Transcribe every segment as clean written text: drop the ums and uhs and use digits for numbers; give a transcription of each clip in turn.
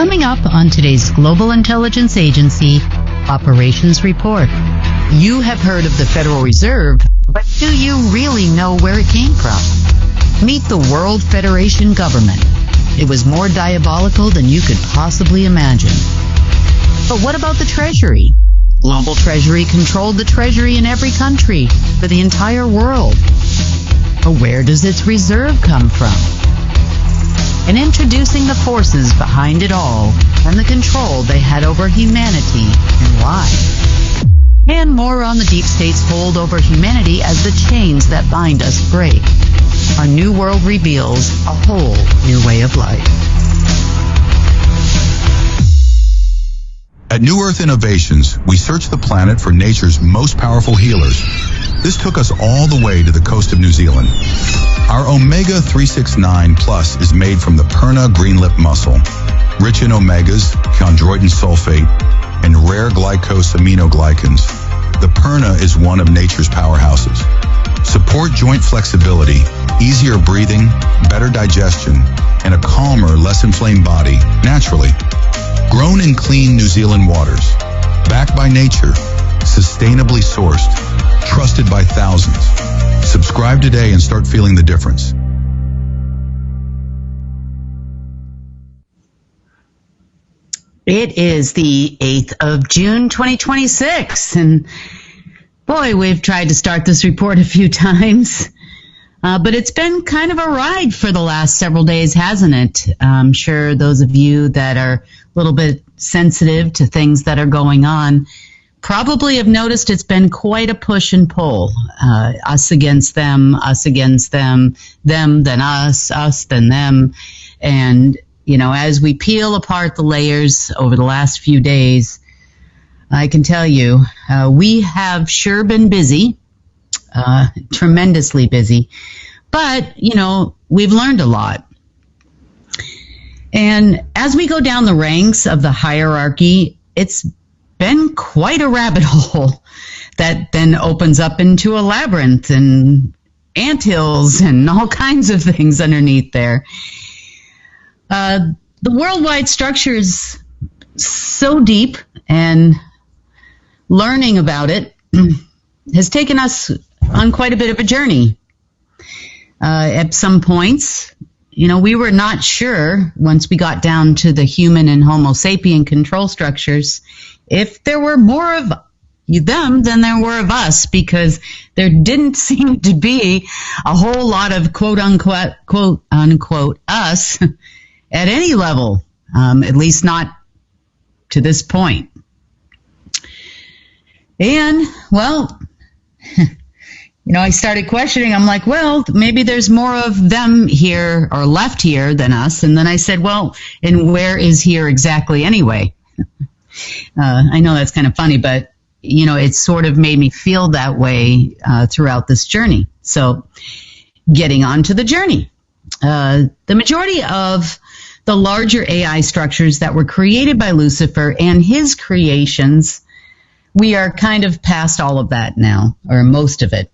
Coming up on today's Global Intelligence Agency Operations Report. You have heard of the Federal Reserve, but do you really know where it came from? Meet the World Federation Government. It was more diabolical than you could possibly imagine. But what about the Treasury? Global Treasury controlled the Treasury in every country for the entire world. But where does its reserve come from? And introducing the forces behind it all and the control they had over humanity and why. And more on the deep state's hold over humanity as the chains that bind us break. Our new world reveals a whole new way of life. At New Earth Innovations, we search the planet for nature's most powerful healers. This took us all the way to the coast of New Zealand. Our Omega 369 Plus is made from the Perna greenlip mussel, rich in omegas, chondroitin sulfate, and rare glycosaminoglycans. The Perna is one of nature's powerhouses. Support joint flexibility, easier breathing, better digestion, and a calmer, less inflamed body naturally. Grown in clean New Zealand waters, backed by nature, sustainably sourced, trusted by thousands. Subscribe today and start feeling the difference. It is the 8th of June, 2026, and boy, we've tried to start this report a few times, but it's been kind of a ride for the last several days, hasn't it? I'm sure those of you that are a little bit sensitive to things that are going on probably have noticed it's been quite a push and pull. Us against them, them then us then them. And, you know, as we peel apart the layers over the last few days, I can tell you, we have sure been busy, tremendously busy. But, you know, we've learned a lot. And as we go down the ranks of the hierarchy, it's been quite a rabbit hole that then opens up into a labyrinth and anthills and all kinds of things underneath there. The worldwide structure is so deep, and learning about it has taken us on quite a bit of a journey. At some points, you know, we were not sure, once we got down to the human and Homo sapien control structures, if there were more of them than there were of us, because there didn't seem to be a whole lot of quote unquote us at any level, at least not to this point. And, well, you know, I started questioning. I'm like, well, maybe there's more of them here or left here than us. And then I said, well, and where is here exactly anyway? I know that's kind of funny, but, you know, it sort of made me feel that way throughout this journey. So getting on to the journey. The majority of the larger AI structures that were created by Lucifer and his creations, we are kind of past all of that now, or most of it.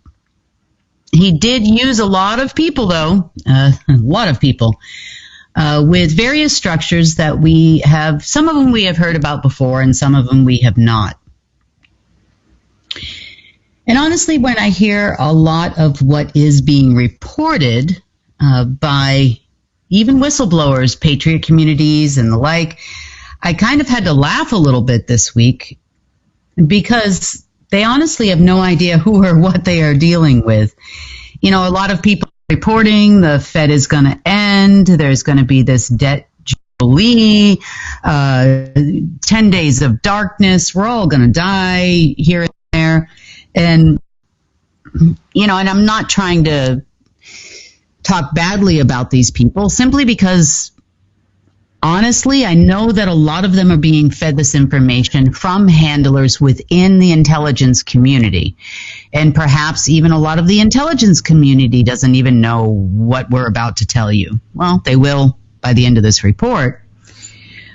He did use a lot of people, though, a lot of people, with various structures that we have, some of them we have heard about before, and some of them we have not. And honestly, when I hear a lot of what is being reported by even whistleblowers, patriot communities, and the like, I kind of had to laugh a little bit this week, because they honestly have no idea who or what they are dealing with. You know, a lot of people are reporting the Fed is going to end, there's going to be this debt jubilee, 10 days of darkness, we're all going to die here and there. And, you know, and I'm not trying to talk badly about these people, simply because honestly, I know that a lot of them are being fed this information from handlers within the intelligence community. And perhaps even a lot of the intelligence community doesn't even know what we're about to tell you. Well, they will by the end of this report.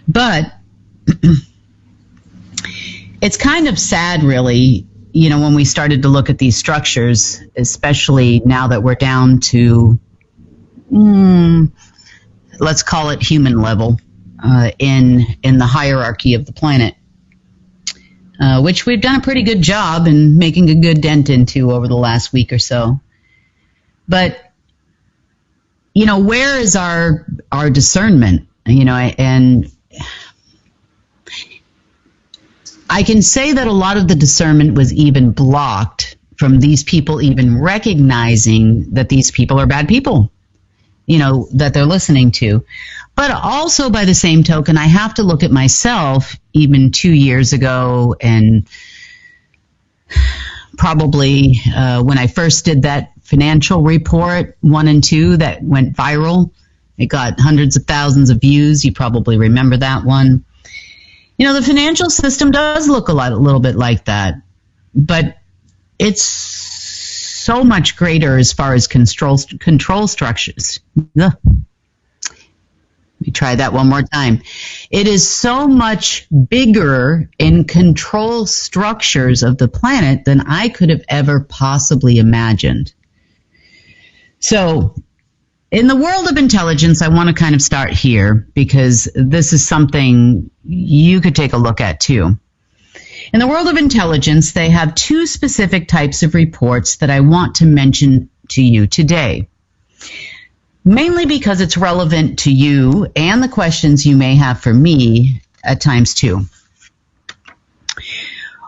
But it's kind of sad, really, you know, when we started to look at these structures, especially now that we're down to, let's call it human level. in the hierarchy of the planet, which we've done a pretty good job in making a good dent into over the last week or so. But, where is our discernment? And I can say that a lot of the discernment was even blocked from these people even recognizing that these people are bad people, that they're listening to. But also by the same token, I have to look at myself even 2 years ago, and probably when I first did that financial report 1 and 2 that went viral. It got hundreds of thousands of views. You probably remember that one. The financial system does look a little bit like that, but it's so much greater as far as control structures. Ugh. Let me try that one more time. It is so much bigger in control structures of the planet than I could have ever possibly imagined. So, in the world of intelligence, I want to kind of start here because this is something you could take a look at too. In the world of intelligence, they have 2 specific types of reports that I want to mention to you today, mainly because it's relevant to you and the questions you may have for me at times too.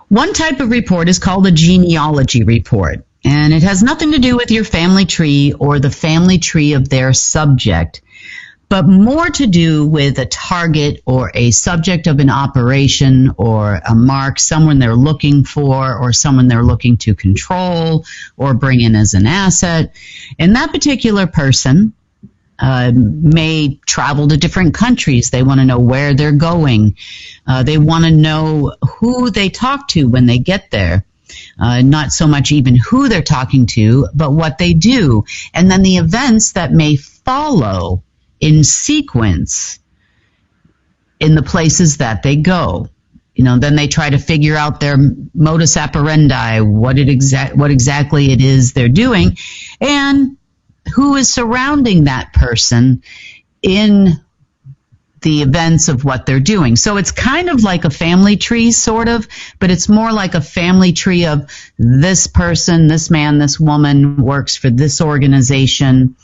One type of report is called a genealogy report, and it has nothing to do with your family tree or the family tree of their subject, but more to do with a target or a subject of an operation or a mark, someone they're looking for or someone they're looking to control or bring in as an asset. And that particular person may travel to different countries. They want to know where they're going. They want to know who they talk to when they get there. Not so much even who they're talking to, but what they do. And then the events that may follow in sequence in the places that they go. Then they try to figure out their modus operandi, what exactly it is they're doing, and who is surrounding that person in the events of what they're doing. So it's kind of like a family tree, sort of, but it's more like a family tree of this person, this man, this woman works for this organization,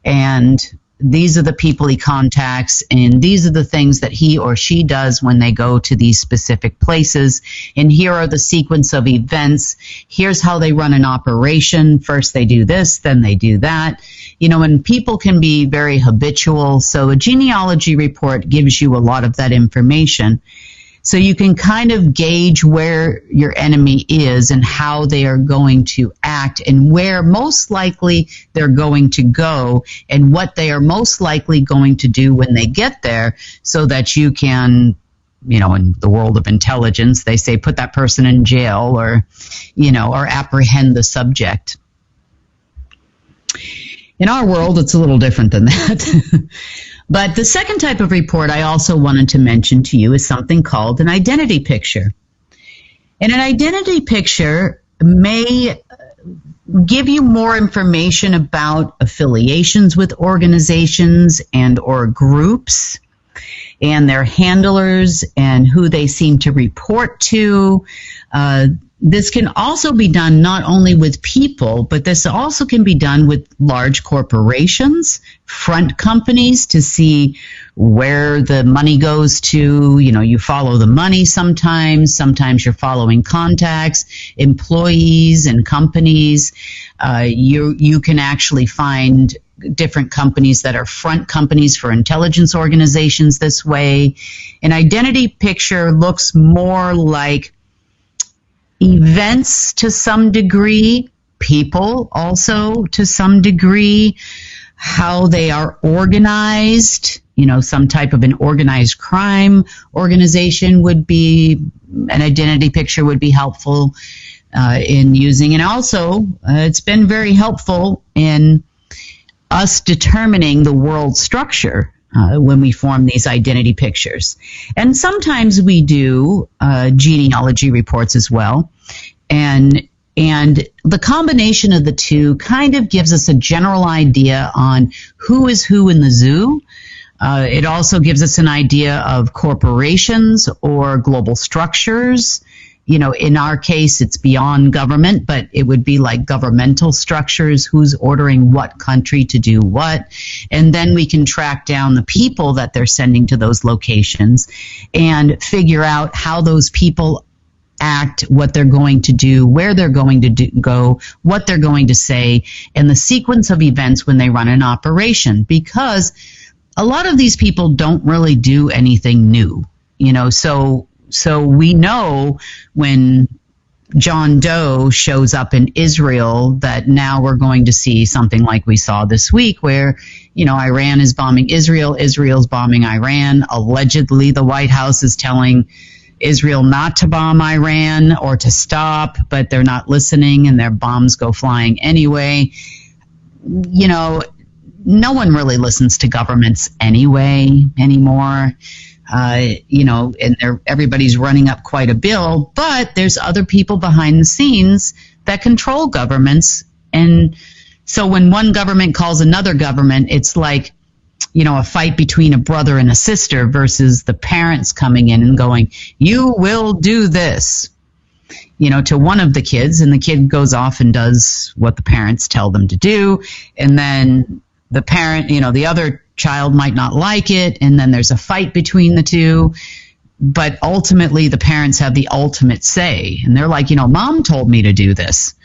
and these are the people he contacts, and these are the things that he or she does when they go to these specific places, and here are the sequence of events. Here's how they run an operation. First they do this, then they do that. And people can be very habitual, so a genealogy report gives you a lot of that information. So you can kind of gauge where your enemy is and how they are going to act and where most likely they're going to go and what they are most likely going to do when they get there, so that you can, in the world of intelligence, they say put that person in jail or apprehend the subject. In our world, it's a little different than that. But the second type of report I also wanted to mention to you is something called an identity picture. And an identity picture may give you more information about affiliations with organizations and or groups and their handlers and who they seem to report to. This can also be done not only with people, but this also can be done with large corporations, front companies, to see where the money goes to. You follow the money sometimes you're following contacts, employees and companies. You can actually find different companies that are front companies for intelligence organizations this way. An identity picture looks more like events to some degree, people also to some degree, how they are organized. Some type of an organized crime organization would be, an identity picture would be helpful in using. And also, it's been very helpful in us determining the world structure when we form these identity pictures. And sometimes we do genealogy reports as well. And the combination of the two kind of gives us a general idea on who is who in the zoo, It also gives us an idea of corporations or global structures. You know, in our case, it's beyond government, but it would be like governmental structures, who's ordering what country to do what. And then we can track down the people that they're sending to those locations and figure out how those people act, what they're going to do, where they're going to go, what they're going to say, and the sequence of events when they run an operation. Because a lot of these people don't really do anything new, you know, so we know when John Doe shows up in Israel that now we're going to see something like we saw this week where, you know, Iran is bombing Israel, Israel's bombing Iran. Allegedly, the White House is telling Israel not to bomb Iran or to stop, but they're not listening and their bombs go flying anyway. You know, no one really listens to governments anyway anymore. You know, and everybody's running up quite a bill, but there's other people behind the scenes that control governments. And so when one government calls another government, it's like, you know, a fight between a brother and a sister versus the parents coming in and going, you will do this, you know, to one of the kids, and the kid goes off and does what the parents tell them to do. And then the parent, you know, the other child might not like it, and then there's a fight between the two, but ultimately the parents have the ultimate say, and they're like, you know, mom told me to do this,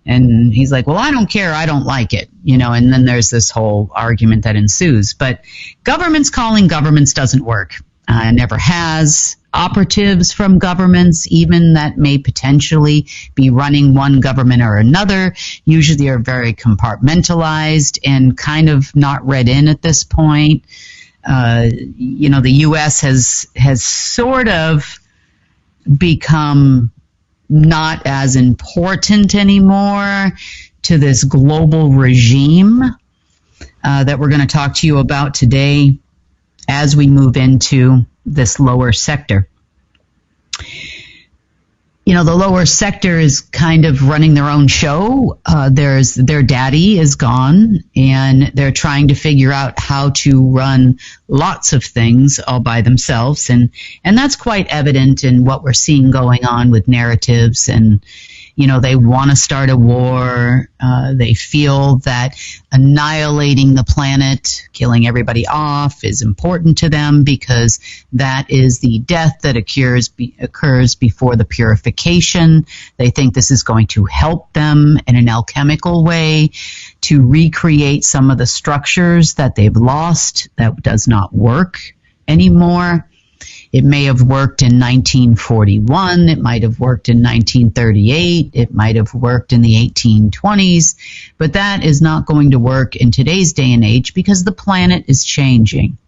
and he's like, well, I don't care, I don't like it, you know, and then there's this whole argument that ensues. But governments calling governments doesn't work. Never has. Operatives from governments, even that may potentially be running one government or another, usually are very compartmentalized and kind of not read in at this point. You know, the U.S. has sort of become not as important anymore to this global regime that we're going to talk to you about today as we move into this lower sector. You know, the lower sector is kind of running their own show. Their daddy is gone, and they're trying to figure out how to run lots of things all by themselves. And that's quite evident in what we're seeing going on with narratives. And, you know, they want to start a war. They feel that annihilating the planet, killing everybody off, is important to them because that is the death that occurs before the purification. They think this is going to help them in an alchemical way to recreate some of the structures that they've lost. That does not work anymore. It may have worked in 1941. It might have worked in 1938. It might have worked in the 1820s. But that is not going to work in today's day and age because the planet is changing.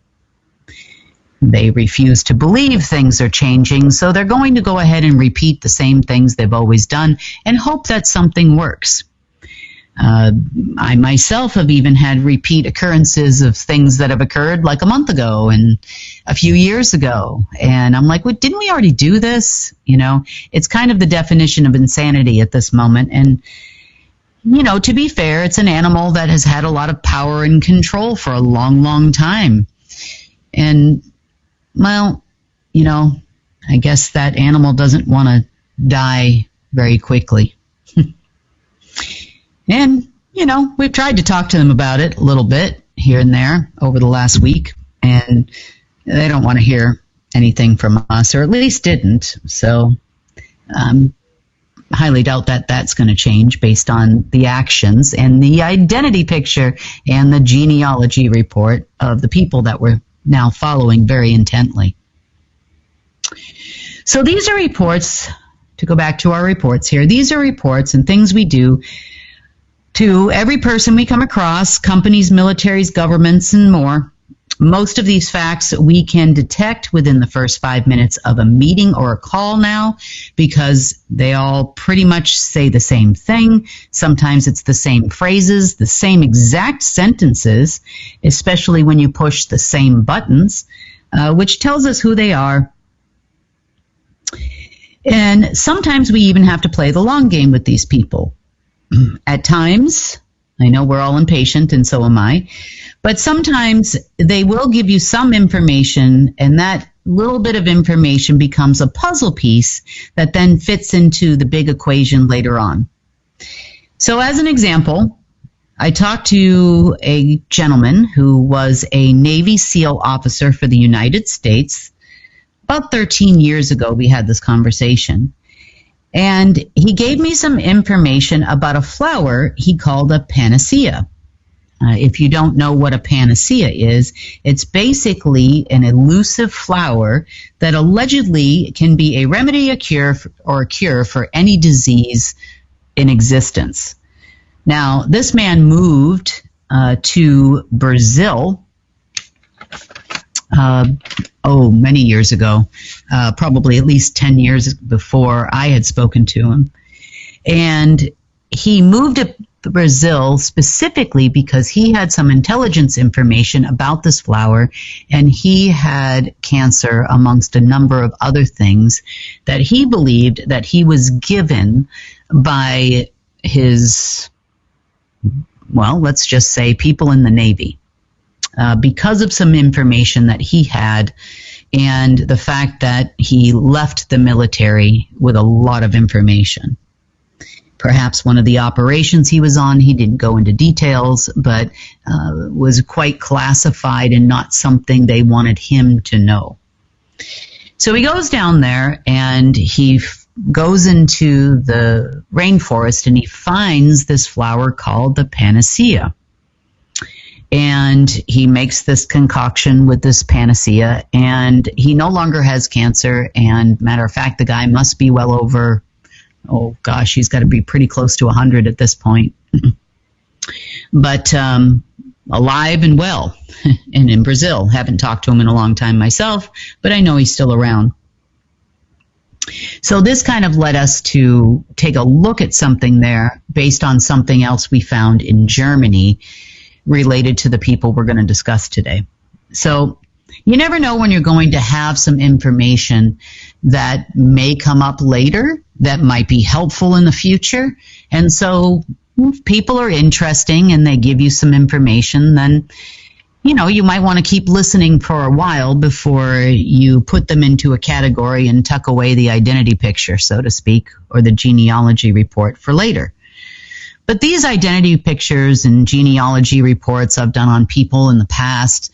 They refuse to believe things are changing, so they're going to go ahead and repeat the same things they've always done and hope that something works. I myself have even had repeat occurrences of things that have occurred like a month ago and a few years ago. And I'm like, well, didn't we already do this? You know, it's kind of the definition of insanity at this moment. And, you know, to be fair, it's an animal that has had a lot of power and control for a long, long time. And, well, you know, I guess that animal doesn't want to die very quickly. And, you know, we've tried to talk to them about it a little bit here and there over the last week, and they don't want to hear anything from us, or at least didn't. So highly doubt that that's going to change based on the actions and the identity picture and the genealogy report of the people that we're now following very intently. So these are reports, to go back to our reports here, these are reports and things we do to every person we come across, companies, militaries, governments, and more. Most of these facts we can detect within the first 5 minutes of a meeting or a call now because they all pretty much say the same thing. Sometimes it's the same phrases, the same exact sentences, especially when you push the same buttons, which tells us who they are. And sometimes we even have to play the long game with these people. At times, I know we're all impatient, and so am I. But sometimes they will give you some information, and that little bit of information becomes a puzzle piece that then fits into the big equation later on. So as an example, I talked to a gentleman who was a Navy SEAL officer for the United States. About 13 years ago, we had this conversation. And he gave me some information about a flower he called a panacea. If you don't know what a panacea is, it's basically an elusive flower that allegedly can be a remedy, a cure, or a cure for any disease in existence. Now, this man moved to Brazil, many years ago, probably at least 10 years before I had spoken to him. And he moved to Brazil specifically because he had some intelligence information about this flower, and he had cancer amongst a number of other things that he believed that he was given by his, well, let's just say people in the Navy, because of some information that he had and the fact that he left the military with a lot of information. Perhaps one of the operations he was on, he didn't go into details, but was quite classified and not something they wanted him to know. So he goes down there and he goes into the rainforest and he finds this flower called the panacea. And he makes this concoction with this panacea, and he no longer has cancer. And matter of fact, the guy must be well over, oh gosh, he's got to be pretty close to 100 at this point. But alive and well, and in Brazil. Haven't talked to him in a long time myself, but I know he's still around. So this kind of led us to take a look at something there based on something else we found in Germany related to the people we're going to discuss today. So you never know when you're going to have some information that may come up later that might be helpful in the future. And so if people are interesting and they give you some information, then you might want to keep listening for a while before you put them into a category and tuck away the identity picture, so to speak, or the genealogy report for later. But these identity pictures and genealogy reports I've done on people in the past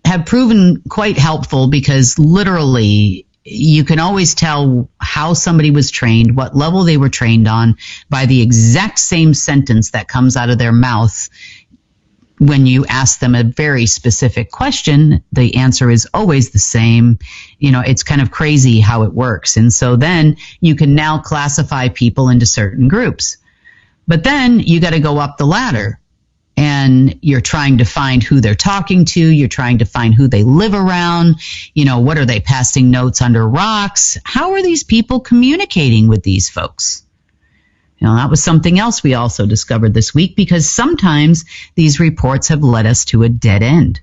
have proven quite helpful because literally you can always tell how somebody was trained, what level they were trained on, by the exact same sentence that comes out of their mouth. When you ask them a very specific question, the answer is always the same. It's kind of crazy how it works. And so then you can now classify people into certain groups. But then you got to go up the ladder and you're trying to find who they're talking to. You're trying to find who they live around. What are they passing notes under rocks? How are these people communicating with these folks? That was something else we also discovered this week, because sometimes these reports have led us to a dead end.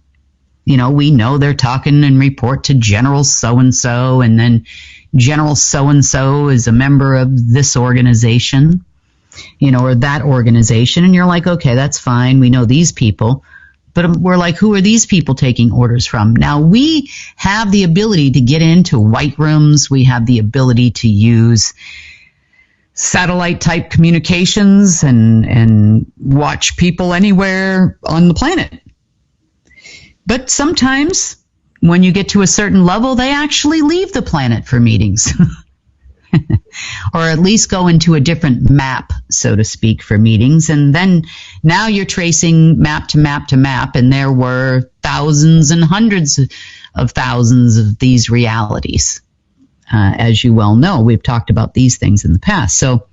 We know they're talking and report to General so-and-so, and then General so-and-so is a member of this organization, or that organization. And you're like, okay, that's fine. We know these people. But we're like, who are these people taking orders from? Now, we have the ability to get into white rooms. We have the ability to use satellite type communications and watch people anywhere on the planet. But sometimes when you get to a certain level, they actually leave the planet for meetings. Or at least go into a different map, so to speak, for meetings. And then now you're tracing map to map to map, and there were thousands and hundreds of thousands of these realities. As you well know, we've talked about these things in the past. So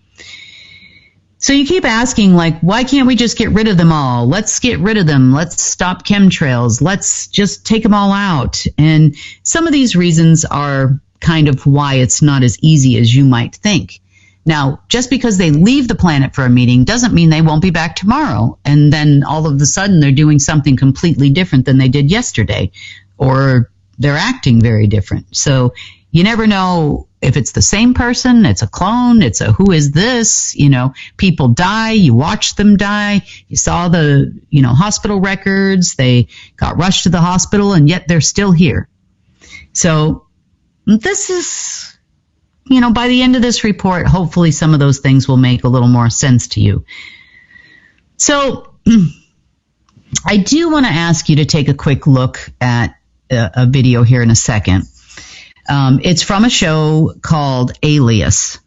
you keep asking, like, why can't we just get rid of them all? Let's get rid of them. Let's stop chemtrails. Let's just take them all out. And some of these reasons are kind of why it's not as easy as you might think. Now, just because they leave the planet for a meeting doesn't mean they won't be back tomorrow. And then all of a sudden they're doing something completely different than they did yesterday, or they're acting very different. So you never know if it's the same person, it's a clone, it's a who is this, people die, you watch them die, you saw the, hospital records, they got rushed to the hospital, and yet they're still here. So this is, by the end of this report, hopefully some of those things will make a little more sense to you. So I do want to ask you to take a quick look at a video here in a second. It's from a show called Alias,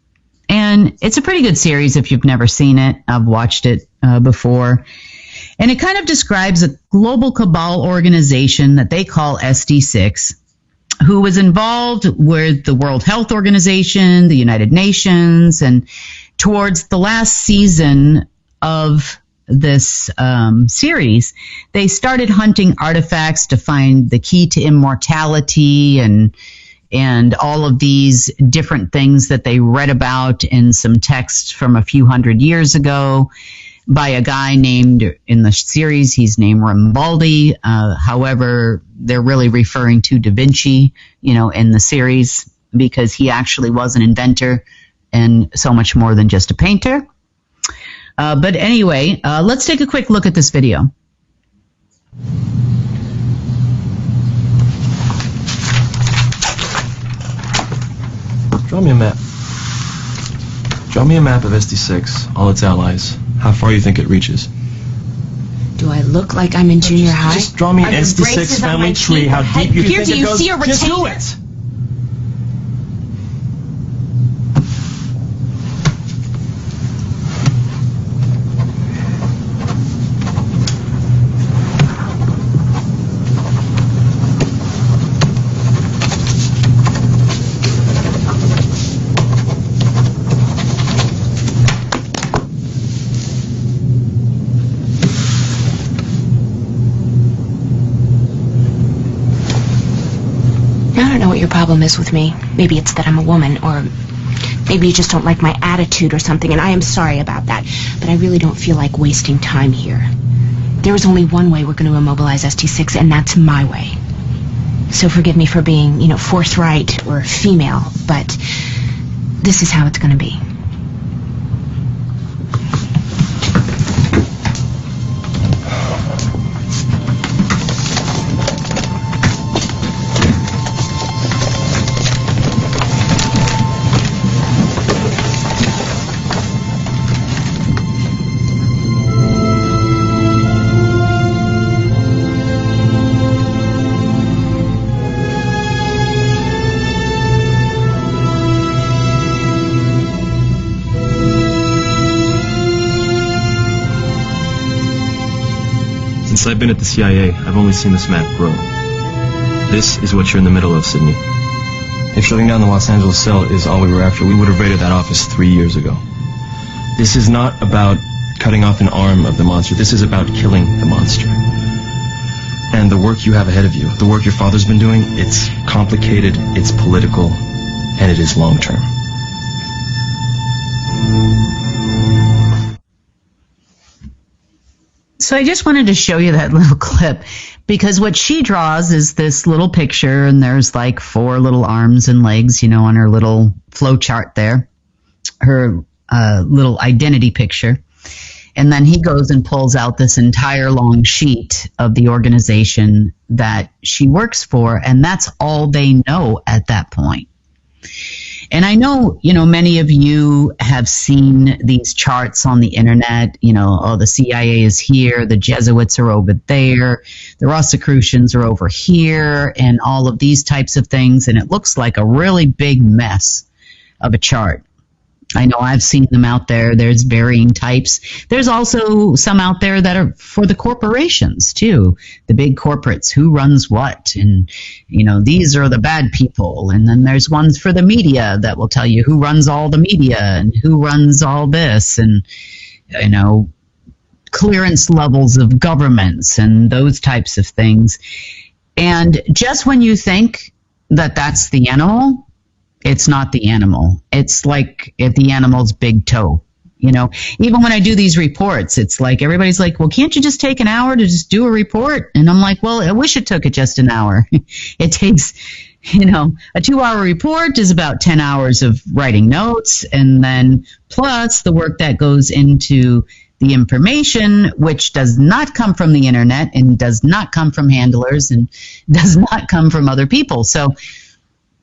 and it's a pretty good series if you've never seen it. I've watched it before, and it kind of describes a global cabal organization that they call SD6, who was involved with the World Health Organization, the United Nations, and towards the last season of this series, they started hunting artifacts to find the key to immortality and all of these different things that they read about in some texts from a few hundred years ago by a guy named, in the series, he's named Rambaldi. However, they're really referring to Da Vinci, in the series, because he actually was an inventor and so much more than just a painter. But anyway, let's take a quick look at this video. Draw me a map. Draw me a map of SD6, all its allies. How far you think it reaches. Do I look like I'm in junior high? Just draw me an SD6 family tree. How deep you think it goes. See a retainer? Just do it! I don't know what your problem is with me. Maybe it's that I'm a woman, or maybe you just don't like my attitude or something, and I am sorry about that. But I really don't feel like wasting time here. There is only one way we're going to immobilize ST6, and that's my way. So forgive me for being, forthright or female, but this is how it's going to be. Since I've been at the CIA, I've only seen this map grow. This is what you're in the middle of, Sydney. If shutting down the Los Angeles cell is all we were after, we would have raided that office 3 years ago. This is not about cutting off an arm of the monster. This is about killing the monster. And the work you have ahead of you, the work your father's been doing, it's complicated, it's political, and it is long-term. So I just wanted to show you that little clip, because what she draws is this little picture, and there's like 4 little arms and legs, on her little flow chart there, her little identity picture. And then he goes and pulls out this entire long sheet of the organization that she works for, and that's all they know at that point. And I know, many of you have seen these charts on the internet, the CIA is here, the Jesuits are over there, the Rosicrucians are over here, and all of these types of things, and it looks like a really big mess of a chart. I know I've seen them out there. There's varying types. There's also some out there that are for the corporations too, the big corporates, who runs what, and these are the bad people. And then there's ones for the media that will tell you who runs all the media and who runs all this, and clearance levels of governments and those types of things. And just when you think that that's the animal, it's not the animal. It's like if the animal's big toe. Even when I do these reports, it's like everybody's like, well, can't you just take an hour to just do a report? And I'm like, well, I wish it took it just an hour. It takes a 2-hour report is about 10 hours of writing notes, and then plus the work that goes into the information, which does not come from the internet and does not come from handlers and does not come from other people. So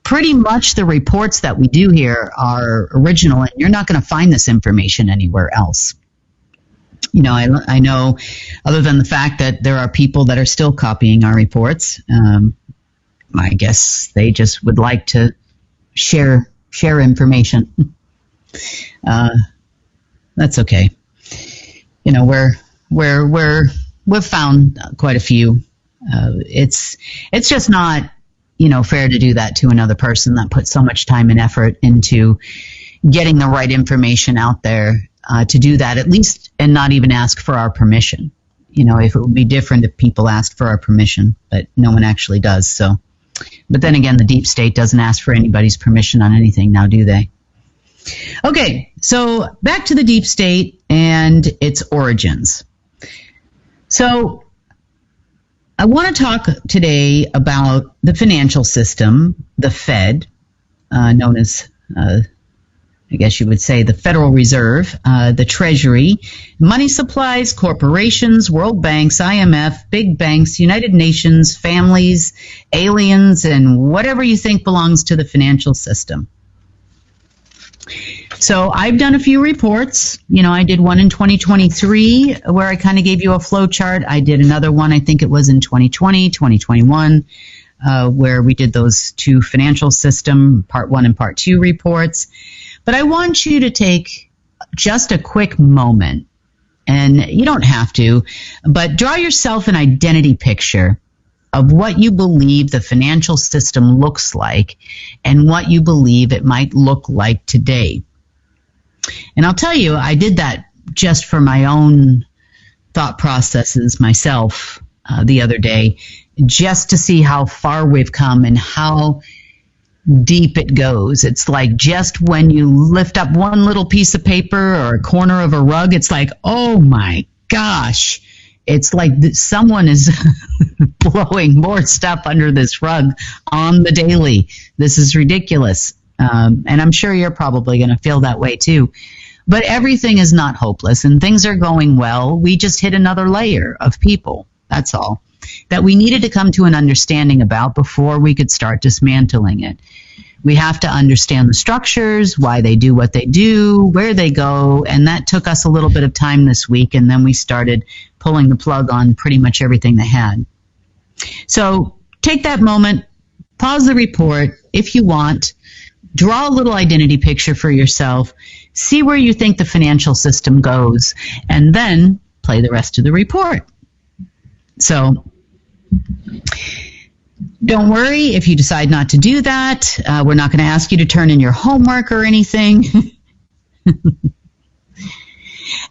pretty much the reports that we do here are original, and you're not going to find this information anywhere else. I know, other than the fact that there are people that are still copying our reports, I guess they just would like to share information. That's okay. We've found quite a few. It's just not, fair to do that to another person that put so much time and effort into getting the right information out there, to do that at least and not even ask for our permission. If it would be different if people asked for our permission, but no one actually does. So, but then again, the deep state doesn't ask for anybody's permission on anything now, do they? Okay, so back to the deep state and its origins. So I want to talk today about the financial system, the Fed, known as, I guess you would say, the Federal Reserve, the Treasury, money supplies, corporations, world banks, IMF, big banks, United Nations, families, aliens, and whatever you think belongs to the financial system. So I've done a few reports. I did one in 2023 where I kind of gave you a flow chart. I did another one, I think it was in 2020, 2021, where we did those two financial system, part 1 and part 2 reports. But I want you to take just a quick moment, and you don't have to, but draw yourself an identity picture of what you believe the financial system looks like and what you believe it might look like today. And I'll tell you, I did that just for my own thought processes myself the other day, just to see how far we've come and how deep it goes. It's like just when you lift up one little piece of paper or a corner of a rug, it's like, oh my gosh. It's like someone is blowing more stuff under this rug on the daily. This is ridiculous. And I'm sure you're probably going to feel that way too. But everything is not hopeless and things are going well. We just hit another layer of people. That's all. That we needed to come to an understanding about before we could start dismantling it. We have to understand the structures, why they do what they do, where they go, and that took us a little bit of time this week, and then we started pulling the plug on pretty much everything they had. So take that moment, pause the report if you want, draw a little identity picture for yourself, see where you think the financial system goes, and then play the rest of the report. So don't worry if you decide not to do that. We're not going to ask you to turn in your homework or anything.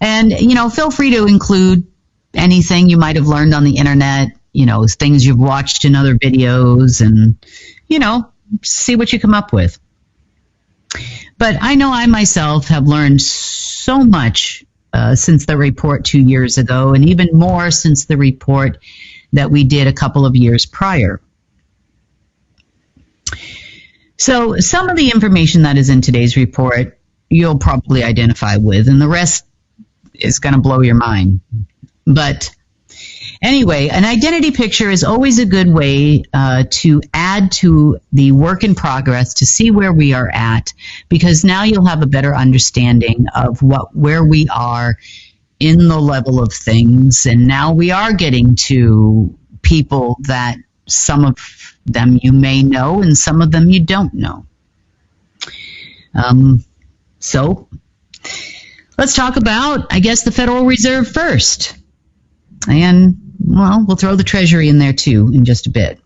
And, feel free to include anything you might have learned on the internet, things you've watched in other videos and, see what you come up with. But I know I myself have learned so much since the report 2 years ago, and even more since the report that we did a couple of years prior. So some of the information that is in today's report you'll probably identify with, and the rest is going to blow your mind. But anyway, an identity picture is always a good way to add to the work in progress to see where we are at, because now you'll have a better understanding of where we are in the level of things. And now we are getting to people that some of them you may know and some of them you don't know. So let's talk about, I guess, the Federal Reserve first. And, well, we'll throw the Treasury in there too in just a bit.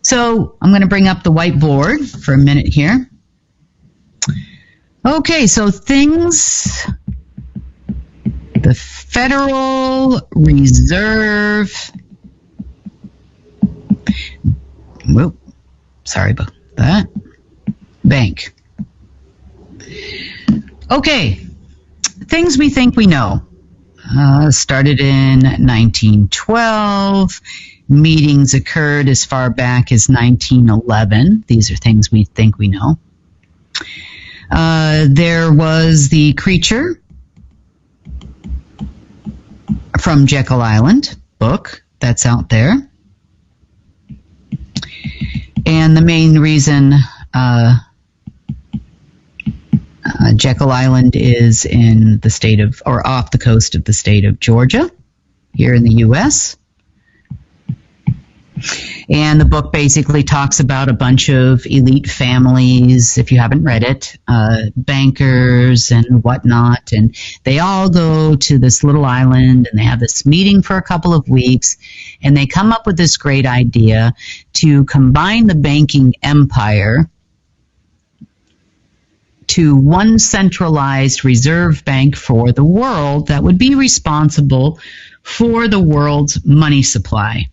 So I'm going to bring up the whiteboard for a minute here. Okay, so things, the Federal Reserve, whoop, sorry about that, Bank. Okay, things we think we know. started in 1912. Meetings occurred as far back as 1911. These are things we think we know. There was the creature from Jekyll Island book that's out there. And the main reason Jekyll Island is in the state of, or off the coast of the state of Georgia, here in the U.S. And the book basically talks about a bunch of elite families, if you haven't read it, bankers and whatnot, and they all go to this little island and they have this meeting for a couple of weeks, and they come up with this great idea to combine the banking empire to one centralized reserve bank for the world that would be responsible for the world's money supply.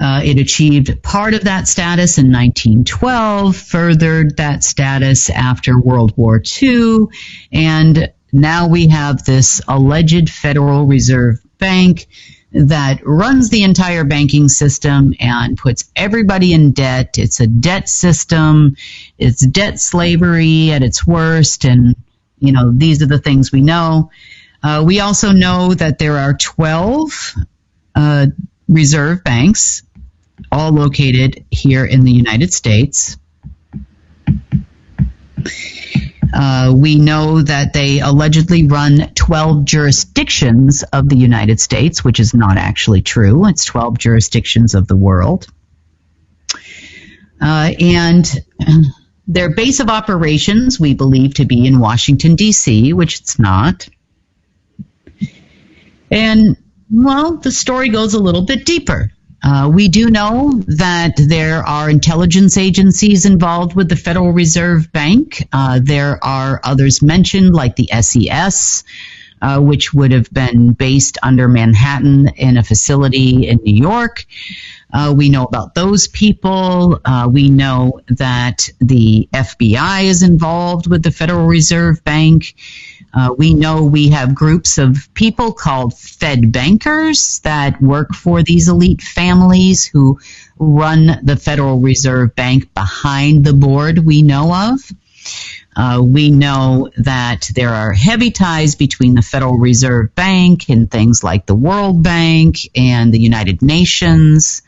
It achieved part of that status in 1912, furthered that status after World War II, and now we have this alleged Federal Reserve Bank that runs the entire banking system and puts everybody in debt. It's a debt system. It's debt slavery at its worst, and, you know, these are the things we know. We also know that there are 12 reserve banks, all located here in the United States. We know that they allegedly run 12 jurisdictions of the United States, which is not actually true. It's 12 jurisdictions of the world. And their base of operations we believe to be in Washington, D.C., which it's not. And, well, the story goes a little bit deeper. We do know that there are intelligence agencies involved with the Federal Reserve Bank. There are others mentioned, like the SES, which would have been based under Manhattan in a facility in New York. We know about those people. We know that the FBI is involved with the Federal Reserve Bank. We know we have groups of people called Fed bankers that work for these elite families who run the Federal Reserve Bank behind the board we know of. We know that there are heavy ties between the Federal Reserve Bank and things like the World Bank and the United Nations.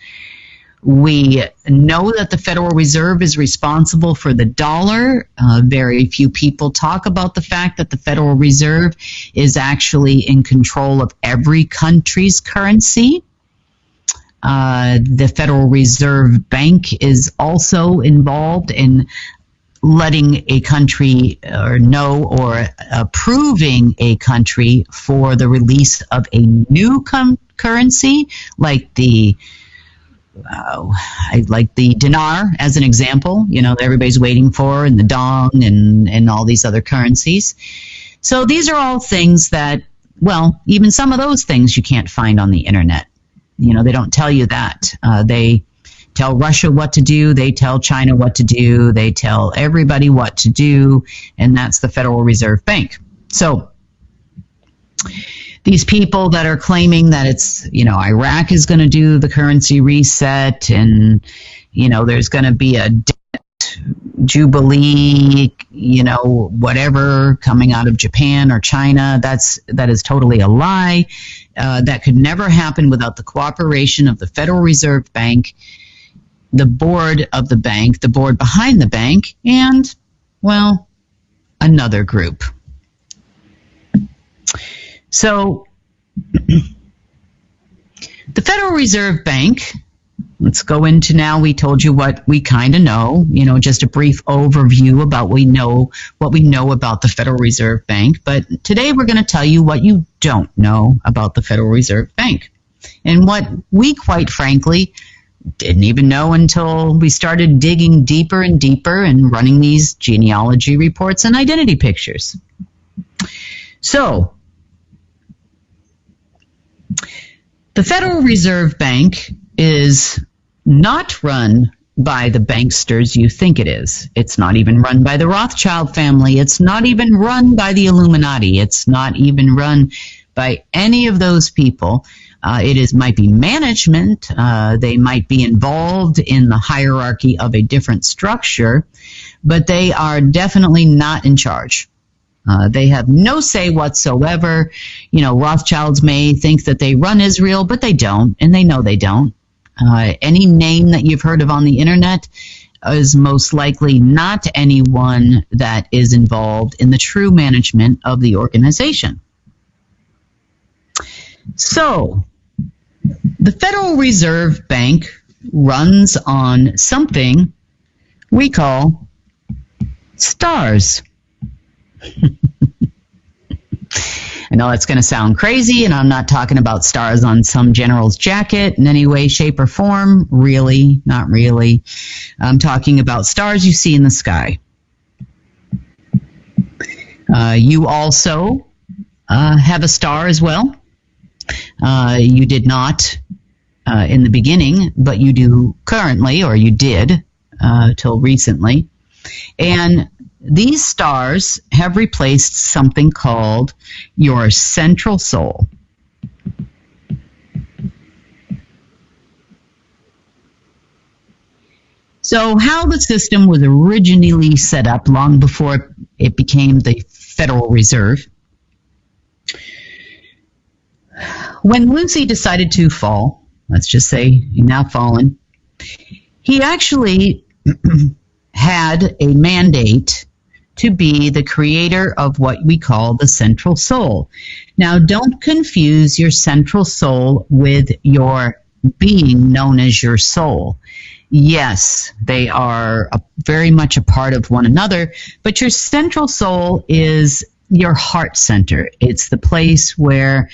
We know that the Federal Reserve is responsible for the dollar. Very few people talk about the fact that the Federal Reserve is actually in control of every country's currency. The Federal Reserve Bank is also involved in letting a country or approving a country for the release of a new currency, like the dinar as an example, you know, that everybody's waiting for, and the dong and all these other currencies. So these are all things that, well, even some of those things you can't find on the internet. You know, they don't tell you that. They tell Russia what to do. They tell China what to do. They tell everybody what to do, and that's the Federal Reserve Bank. So these people that are claiming that it's, you know, Iraq is going to do the currency reset, and, you know, there's going to be a debt jubilee, you know, whatever coming out of Japan or China, that is totally a lie. That could never happen without the cooperation of the Federal Reserve Bank, the board of the bank, the board behind the bank, and, well, another group. So, the Federal Reserve Bank, let's go into now, we told you what we kind of know, you know, just a brief overview about what we know about the Federal Reserve Bank. But today we're going to tell you what you don't know about the Federal Reserve Bank, and what we, quite frankly, didn't even know until we started digging deeper and deeper and running these genealogy reports and identity pictures. So, the Federal Reserve Bank is not run by the banksters you think it is. It's not even run by the Rothschild family. It's not even run by the Illuminati. It's not even run by any of those people. Might be management. They might be involved in the hierarchy of a different structure, but they are definitely not in charge. They have no say whatsoever. Rothschilds may think that they run Israel, but they don't, and they know they don't. Any name that you've heard of on the internet is most likely not anyone that is involved in the true management of the organization. So, the Federal Reserve Bank runs on something we call stars. I know that's going to sound crazy, and I'm not talking about stars on some general's jacket in any way, shape, or form. Really, not really. I'm talking about stars you see in the sky. You also have a star as well. You did not in the beginning, but you do currently, or you did till recently. And these stars have replaced something called your central soul. So how the system was originally set up long before it became the Federal Reserve. When Lucy decided to fall, let's just say he's now fallen, he actually had a mandate to be the creator of what we call the central soul. Now, don't confuse your central soul with your being known as your soul. Yes, they are very much a part of one another, but your central soul is your heart center. It's the place where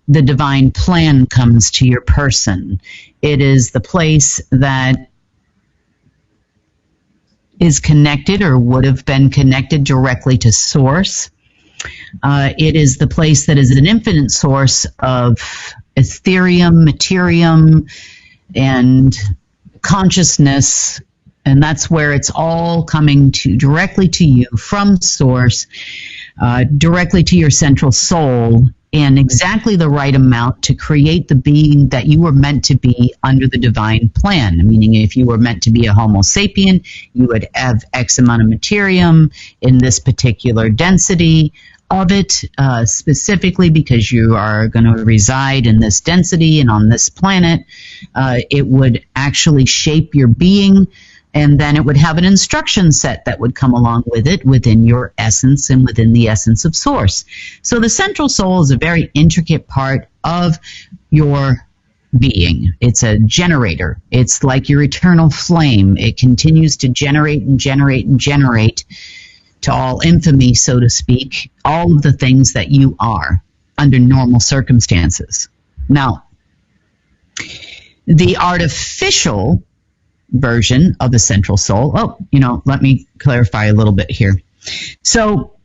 the divine plan comes to your person. It is the place that is connected or would have been connected directly to source. It is the place that is an infinite source of etherium, materium, and consciousness, and that's where it's all coming to directly to you from source, directly to your central soul, in exactly the right amount to create the being that you were meant to be under the divine plan. Meaning, if you were meant to be a Homo sapien, you would have X amount of materium in this particular density of it, specifically because you are going to reside in this density and on this planet. It would actually shape your being, and then it would have an instruction set that would come along with it within your essence and within the essence of source. So the central soul is a very intricate part of your being. It's a generator. It's like your eternal flame. It continues to generate and generate and generate to all infamy, so to speak, all of the things that you are under normal circumstances. Now, the artificial version of the central soul. Let me clarify a little bit here. So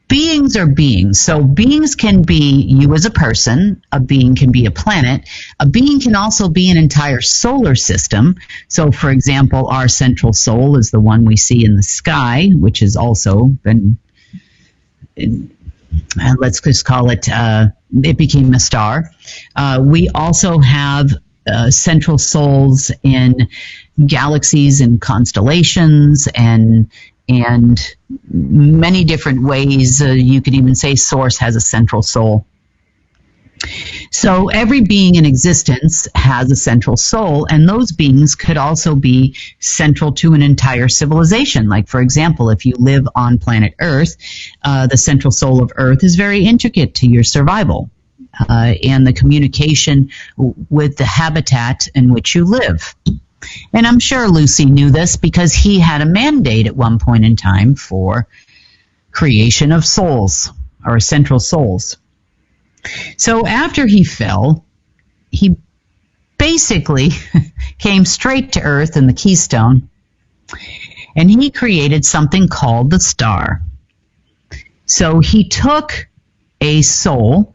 beings are beings. So beings can be you as a person. A being can be a planet. A being can also be an entire solar system. So, for example, our central soul is the one we see in the sky, which has also been, let's just call it, it became a star. We also have central souls in galaxies and constellations and many different ways. You could even say source has a central soul. So every being in existence has a central soul, and those beings could also be central to an entire civilization. Like, for example, if you live on planet Earth, the central soul of Earth is very intricate to your survival. And the communication with the habitat in which you live. And I'm sure Lucy knew this because he had a mandate at one point in time for creation of souls, or central souls. So after he fell, he basically came straight to Earth in the Keystone, and he created something called the star. So he took a soul.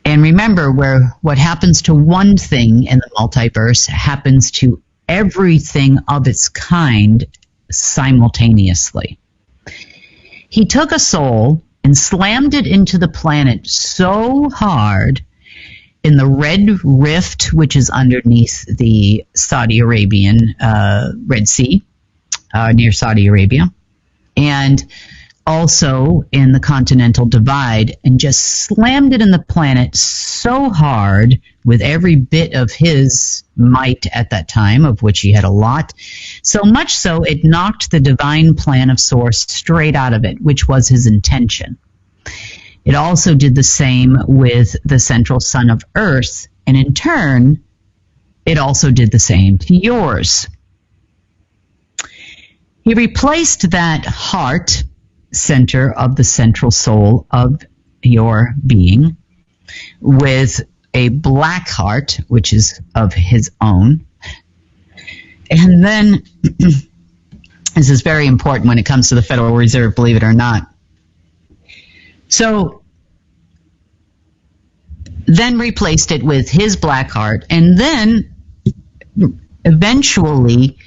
And remember, what happens to one thing in the multiverse happens to everything of its kind simultaneously. He took a soul and slammed it into the planet so hard in the Red Rift, which is underneath the Saudi Arabian Red Sea, near Saudi Arabia, and also in the Continental Divide, and just slammed it in the planet so hard with every bit of his might at that time, of which he had a lot, so much so it knocked the divine plan of Source straight out of it, which was his intention. It also did the same with the central sun of Earth, and in turn, it also did the same to yours. He replaced that heart center of the central soul of your being with a black heart, which is of his own. And then, this is very important when it comes to the Federal Reserve, believe it or not. So, then replaced it with his black heart, and then eventually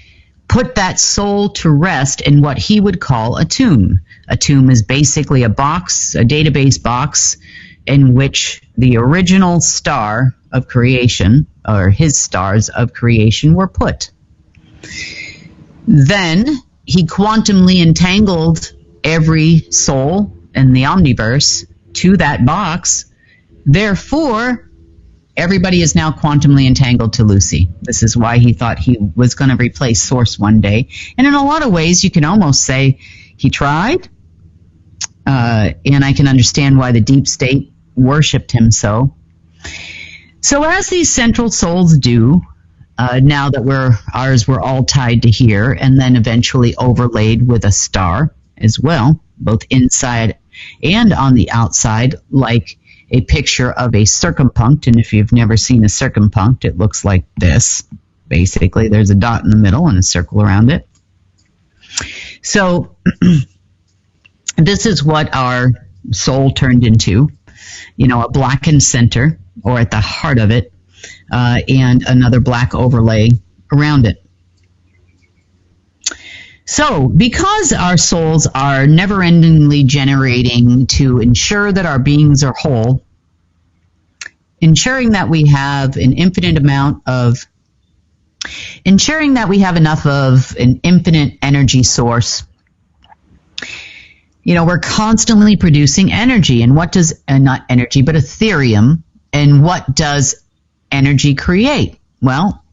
put that soul to rest in what he would call a tomb. A tomb is basically a box, a database box, in which the original star of creation, or his stars of creation, were put. Then he quantumly entangled every soul in the omniverse to that box. Therefore, everybody is now quantumly entangled to Lucy. This is why he thought he was going to replace Source one day. And in a lot of ways, you can almost say he tried. And I can understand why the deep state worshipped him so. So as these central souls do, now that ours were all tied to here, and then eventually overlaid with a star as well, both inside and on the outside, like a picture of a circumpunct. And if you've never seen a circumpunct, it looks like this. Basically, there's a dot in the middle and a circle around it. So this is what our soul turned into, a blackened center, or at the heart of it, and another black overlay around it. So, because our souls are never-endingly generating to ensure that our beings are whole, ensuring that we have enough of an infinite energy source, we're constantly producing energy. And what does, not energy, but Ethereum, and what does energy create? Well,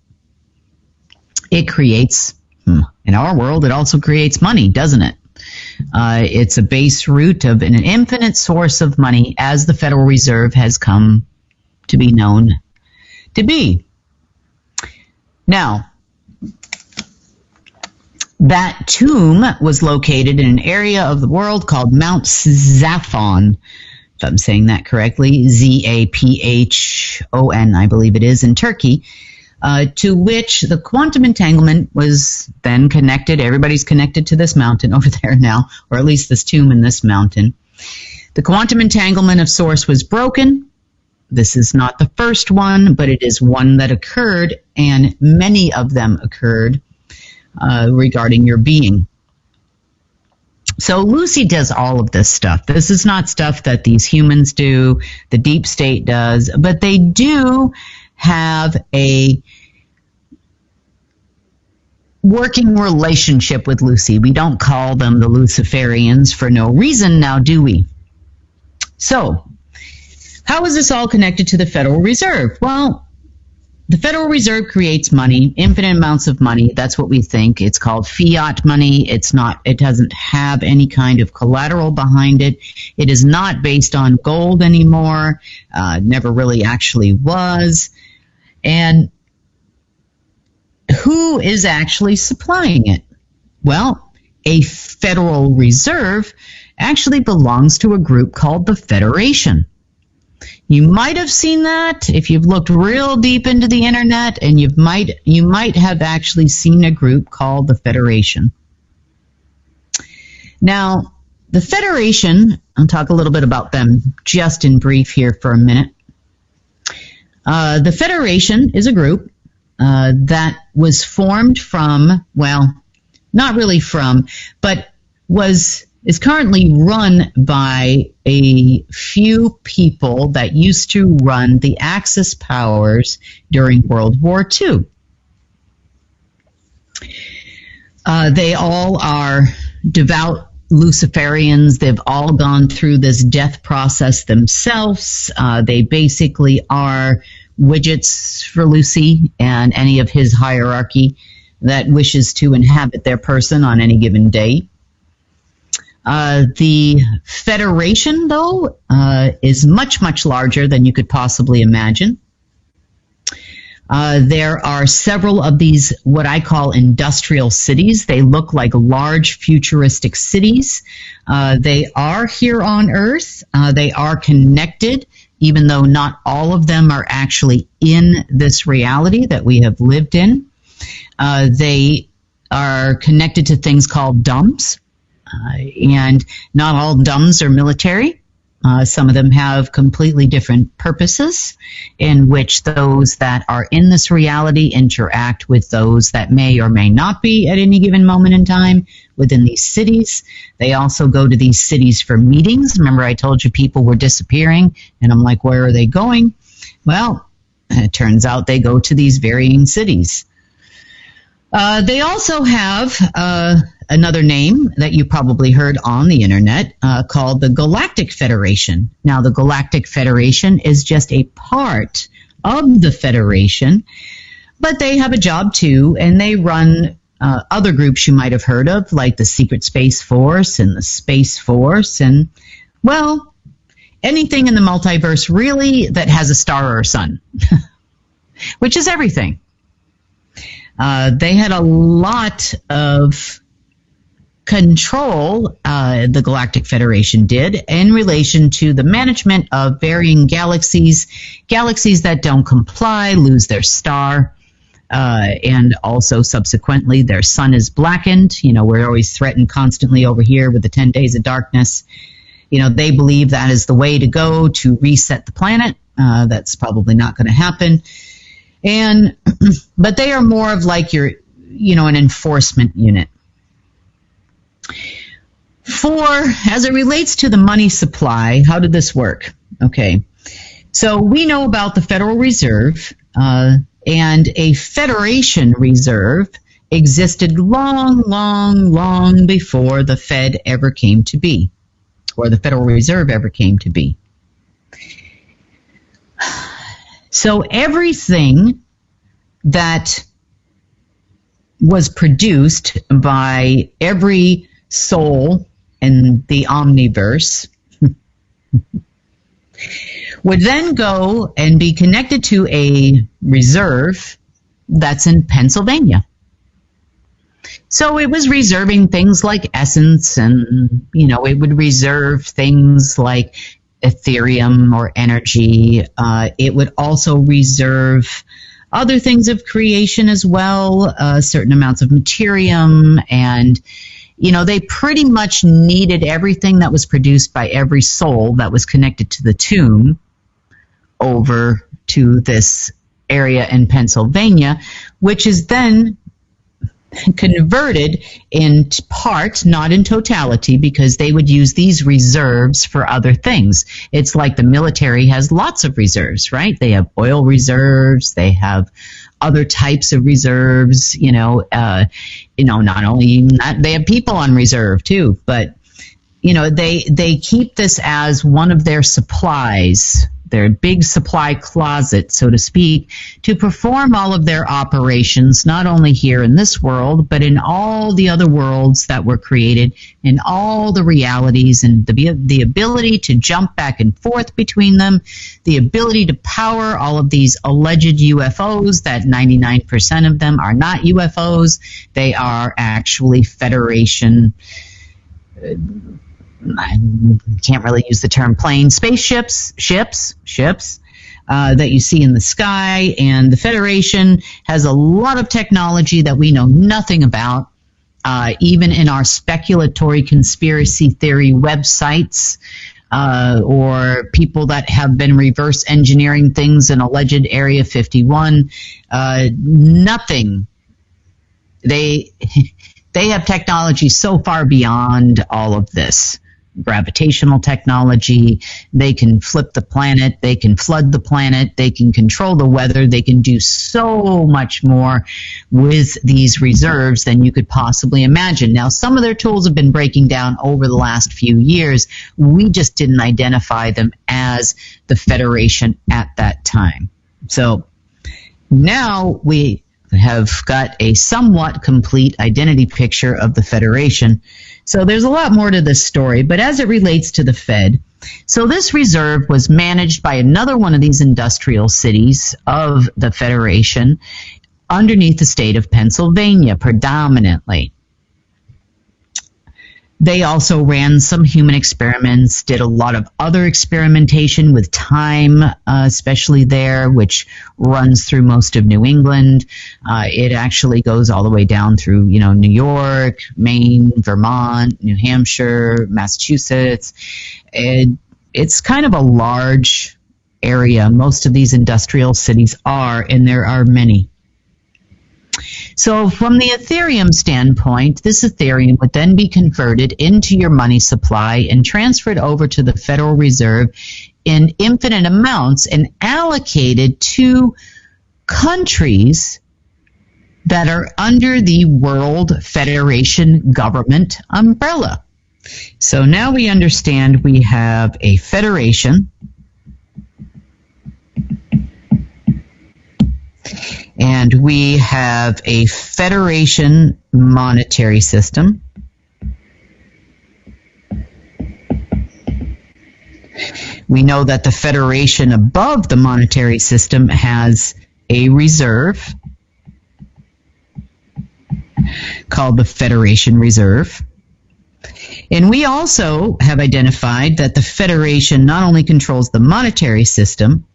it creates, in our world, it also creates money, doesn't it? It's a base root of an infinite source of money, as the Federal Reserve has come to be known to be. Now, that tomb was located in an area of the world called Mount Zaphon, if I'm saying that correctly, Zaphon, I believe it is, in Turkey, to which the quantum entanglement was then connected. Everybody's connected to this mountain over there now, or at least this tomb in this mountain. The quantum entanglement of Source was broken. This is not the first one, but it is one that occurred, and many of them occurred regarding your being. So Lucy does all of this stuff. This is not stuff that these humans do, the deep state does, but they do have a working relationship with Lucy. We don't call them the Luciferians for no reason now, do we? So, how is this all connected to the Federal Reserve? Well, the Federal Reserve creates money, infinite amounts of money. That's what we think. It's called fiat money. It doesn't have any kind of collateral behind it. It is not based on gold anymore. Never really actually was. And who is actually supplying it? Well, a Federal Reserve actually belongs to a group called the Federation. You might have seen that if you've looked real deep into the internet, and you might have actually seen a group called the Federation. Now, the Federation, I'll talk a little bit about them just in brief here for a minute. The Federation is a group that was formed from, well, not really from, but is currently run by a few people that used to run the Axis powers during World War II. They all are devout Luciferians. They've all gone through this death process themselves. They basically are widgets for Lucy and any of his hierarchy that wishes to inhabit their person on any given day. The Federation, though, is much, much larger than you could possibly imagine. There are several of these, what I call industrial cities. They look like large futuristic cities. They are here on Earth. They are connected, even though not all of them are actually in this reality that we have lived in. They are connected to things called dumps. And not all DUMs are military. Some of them have completely different purposes in which those that are in this reality interact with those that may or may not be at any given moment in time within these cities. They also go to these cities for meetings. Remember, I told you people were disappearing, and I'm like, where are they going? Well, it turns out they go to these varying cities. They also have another name that you probably heard on the internet called the Galactic Federation. Now, the Galactic Federation is just a part of the Federation, but they have a job too, and they run other groups you might have heard of, like the Secret Space Force and the Space Force, and, well, anything in the multiverse really that has a star or a sun, which is everything. They had a lot of control, the Galactic Federation did, in relation to the management of varying galaxies that don't comply, lose their star, and also subsequently their sun is blackened. You know, we're always threatened constantly over here with the 10 days of darkness. You know, they believe that is the way to go to reset the planet. That's probably not going to happen. But they are more of like an enforcement unit. As it relates to the money supply, how did this work? Okay, so we know about the Federal Reserve, and a Federation Reserve existed long, long, long before the Fed ever came to be, or the Federal Reserve ever came to be. So everything that was produced by every soul in the omniverse would then go and be connected to a reserve that's in Pennsylvania. So it was reserving things like essence, and, it would reserve things like Ethereum or energy. It would also reserve other things of creation as well, certain amounts of materium, and they pretty much needed everything that was produced by every soul that was connected to the tomb over to this area in Pennsylvania, which is then converted in part, not in totality, because they would use these reserves for other things. It's like the military has lots of reserves, right? They have oil reserves, they have other types of reserves, not only that, they have people on reserve too, but they keep this as one of their supplies, their big supply closet, so to speak, to perform all of their operations, not only here in this world, but in all the other worlds that were created, in all the realities, and the ability to jump back and forth between them, the ability to power all of these alleged UFOs, that 99% of them are not UFOs. They are actually Federation, I can't really use the term plane, spaceships, ships that you see in the sky. And the Federation has a lot of technology that we know nothing about. Even in our speculatory conspiracy theory websites, or people that have been reverse engineering things in alleged Area 51. Nothing. They have technology so far beyond all of this. Gravitational technology. They can flip the planet. They can flood the planet. They can control the weather. They can do so much more with these reserves than you could possibly imagine. Now, some of their tools have been breaking down over the last few years. We just didn't identify them as the Federation at that time. So now we have got a somewhat complete identity picture of the Federation. So there's a lot more to this story, but as it relates to the Fed, so this reserve was managed by another one of these industrial cities of the Federation underneath the state of Pennsylvania predominantly. They also ran some human experiments, did a lot of other experimentation with time, especially there, which runs through most of New England. It actually goes all the way down through, New York, Maine, Vermont, New Hampshire, Massachusetts. It's kind of a large area. Most of these industrial cities are, and there are many. So from the Ethereum standpoint, this Ethereum would then be converted into your money supply and transferred over to the Federal Reserve in infinite amounts and allocated to countries that are under the World Federation government umbrella. So now we understand we have a federation, and we have a federation monetary system. We know that the federation above the monetary system has a reserve called the Federation Reserve. And we also have identified that the Federation not only controls the monetary system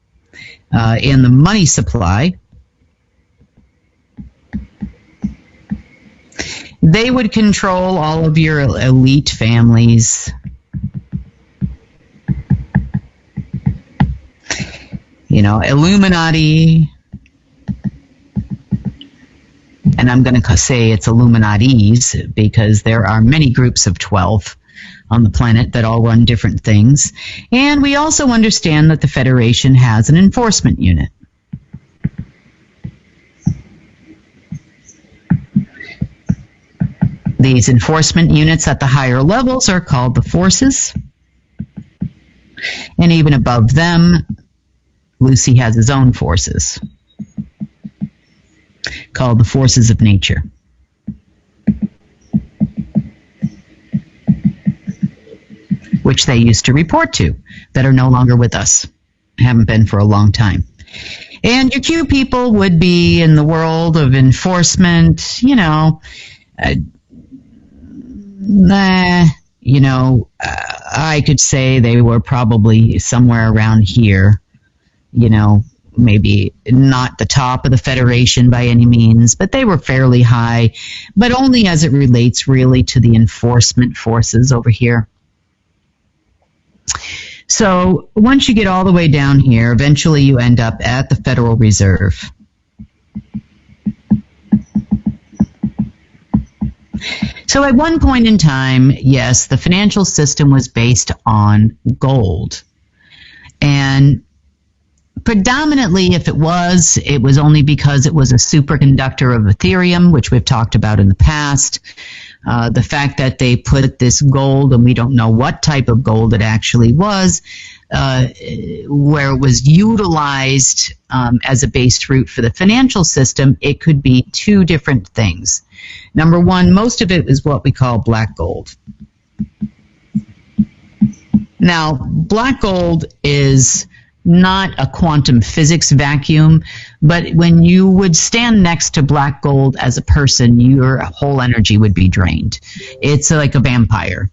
and the money supply, they would control all of your elite families. Illuminati, and I'm going to say it's Illuminatis because there are many groups of 12 on the planet that all run different things. And we also understand that the Federation has an enforcement unit. These enforcement units at the higher levels are called the forces. And even above them, Lucy has his own forces, called the forces of nature. Which they used to report to, that are no longer with us, haven't been for a long time. And your Q people would be in the world of enforcement, I could say they were probably somewhere around here, maybe not the top of the Federation by any means, but they were fairly high, but only as it relates really to the enforcement forces over here. So once you get all the way down here, eventually you end up at the Federal Reserve. So at one point in time, yes, the financial system was based on gold. And predominantly, if it was only because it was a superconductor of Ethereum, which we've talked about in the past. The fact that they put this gold, and we don't know what type of gold it actually was, where it was utilized as a base route for the financial system, it could be two different things. Number one, most of it is what we call black gold. Now, black gold is not a quantum physics vacuum, but when you would stand next to black gold as a person, your whole energy would be drained. It's like a vampire.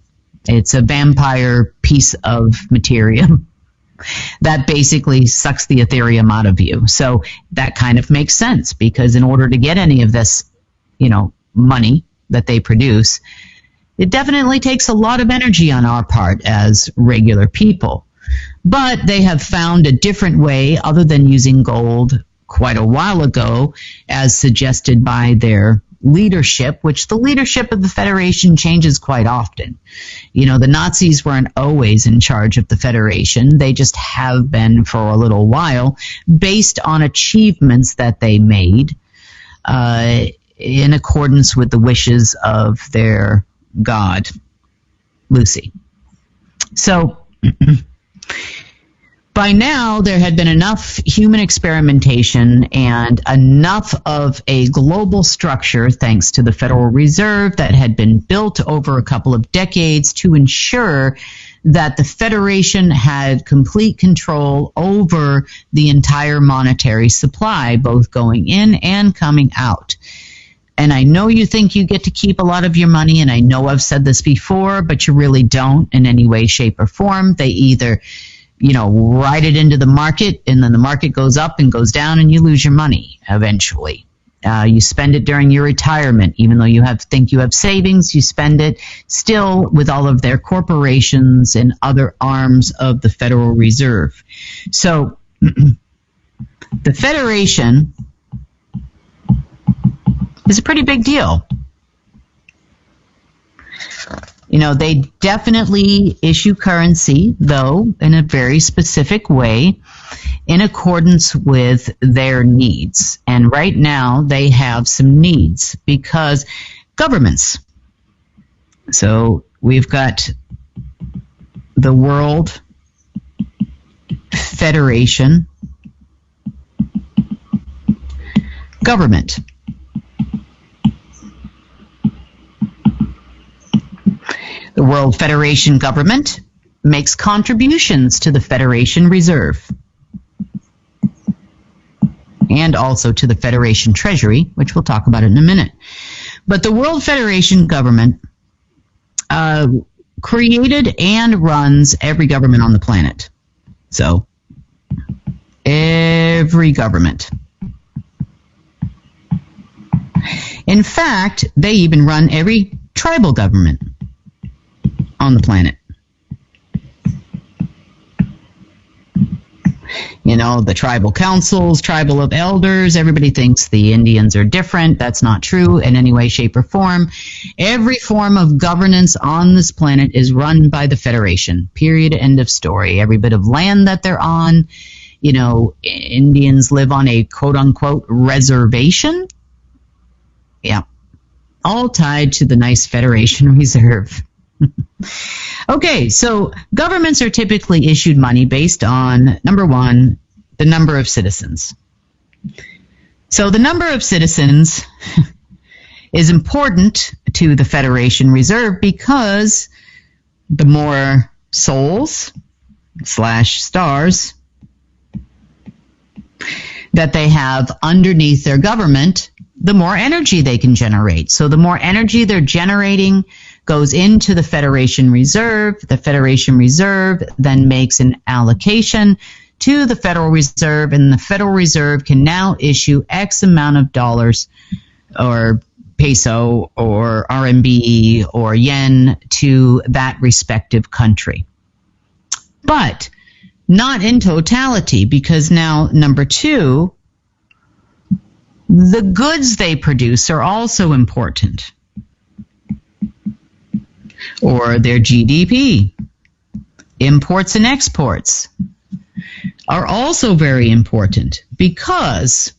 It's a vampire piece of material that basically sucks the Ethereum out of you. So that kind of makes sense, because in order to get any of this, money that they produce, It definitely takes a lot of energy on our part as regular people. But they have found a different way other than using gold quite a while ago, as suggested by their leadership, which the leadership of the Federation changes quite often. You know, the Nazis weren't always in charge of the Federation. They just have been for a little while, based on achievements that they made in accordance with the wishes of their god, Lucy. So by now, there had been enough human experimentation and enough of a global structure, thanks to the Federal Reserve, that had been built over a couple of decades to ensure that the Federation had complete control over the entire monetary supply, both going in and coming out. And I know you think you get to keep a lot of your money, and I know I've said this before, but you really don't in any way, shape, or form. They either ride it into the market, and then the market goes up and goes down, and you lose your money eventually. You spend it during your retirement. Even though you think you have savings, you spend it still with all of their corporations and other arms of the Federal Reserve. So the Federation is a pretty big deal. They definitely issue currency, though, in a very specific way, in accordance with their needs. And right now, they have some needs because governments. So we've got the World Federation government. The World Federation government makes contributions to the Federation Reserve and also to the Federation Treasury, which we'll talk about in a minute. But the World Federation government created and runs every government on the planet. So, every government. In fact, they even run every tribal government on the planet. The tribal councils, tribal of elders, everybody thinks the Indians are different. That's not true in any way, shape, or form. Every form of governance on this planet is run by the Federation. Period. End of story. Every bit of land that they're on, Indians live on a quote-unquote reservation. Yeah. All tied to the nice Federation Reserve. Okay, so governments are typically issued money based on, number one, the number of citizens. So the number of citizens is important to the Federation Reserve because the more souls / stars that they have underneath their government, the more energy they can generate. So the more energy they're generating goes into the Federation Reserve. The Federation Reserve then makes an allocation to the Federal Reserve, and the Federal Reserve can now issue X amount of dollars or peso or RMB or yen to that respective country. But not in totality, because now, number two, the goods they produce are also important. Or their GDP. Imports and exports are also very important because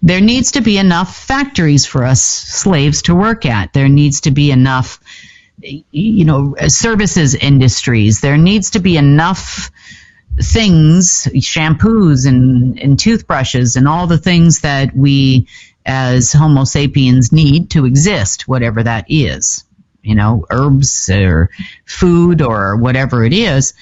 there needs to be enough factories for us slaves to work at. There needs to be enough, services industries. There needs to be enough things, shampoos and toothbrushes and all the things that we as Homo sapiens need to exist, whatever that is. Herbs or food or whatever it is.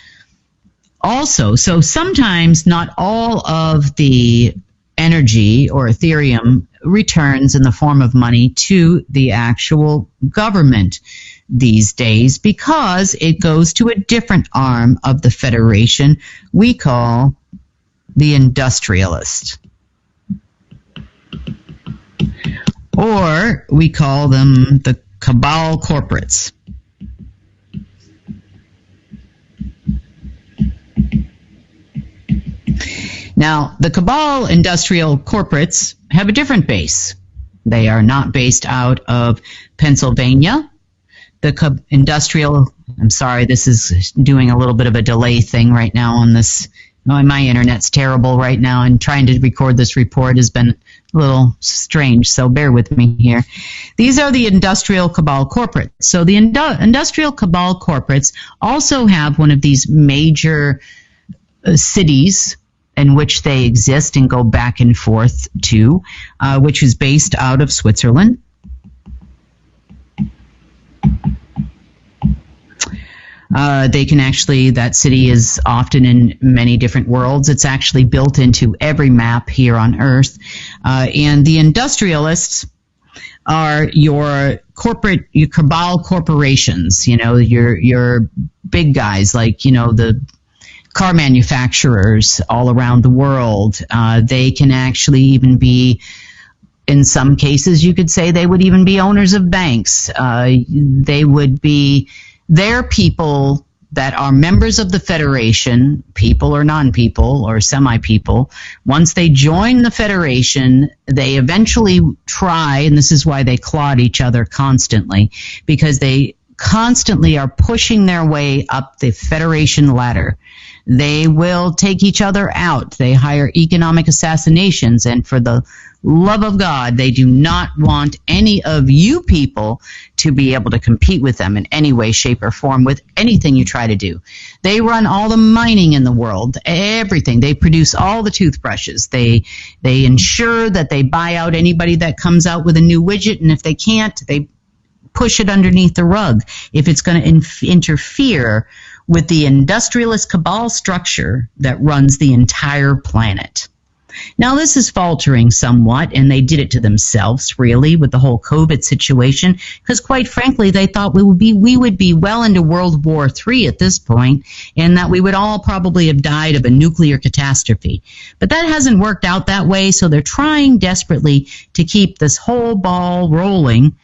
Also, so sometimes not all of the energy or Ethereum returns in the form of money to the actual government these days because it goes to a different arm of the Federation we call the industrialist. Or we call them the cabal corporates. Now, the cabal industrial corporates have a different base. They are not based out of Pennsylvania. The I'm sorry, this is doing a little bit of a delay thing right now on this. My internet's terrible right now, and trying to record this report has been a little strange, so bear with me here. These are the industrial cabal corporates. So the industrial cabal corporates also have one of these major cities in which they exist and go back and forth to, which is based out of Switzerland. That city is often in many different worlds. It's actually built into every map here on Earth. And the industrialists are your cabal corporations, your big guys, like, the car manufacturers all around the world. They can actually even be, in some cases, you could say they would even be owners of banks. They would be their people that are members of the Federation, people or non-people or semi-people. Once they join the Federation, they eventually try, and this is why they claw at each other constantly, because they constantly are pushing their way up the Federation ladder. They will take each other out. They hire economic assassinations, and for the love of God, they do not want any of you people to be able to compete with them in any way, shape, or form with anything you try to do. They run all the mining in the world, everything. They produce all the toothbrushes. They ensure that they buy out anybody that comes out with a new widget, and if they can't, they push it underneath the rug if it's going to interfere with the industrialist cabal structure that runs the entire planet. Now, this is faltering somewhat, and they did it to themselves, really, with the whole COVID situation, because quite frankly, they thought we would be well into World War III at this point, and that we would all probably have died of a nuclear catastrophe. But that hasn't worked out that way, so they're trying desperately to keep this whole ball rolling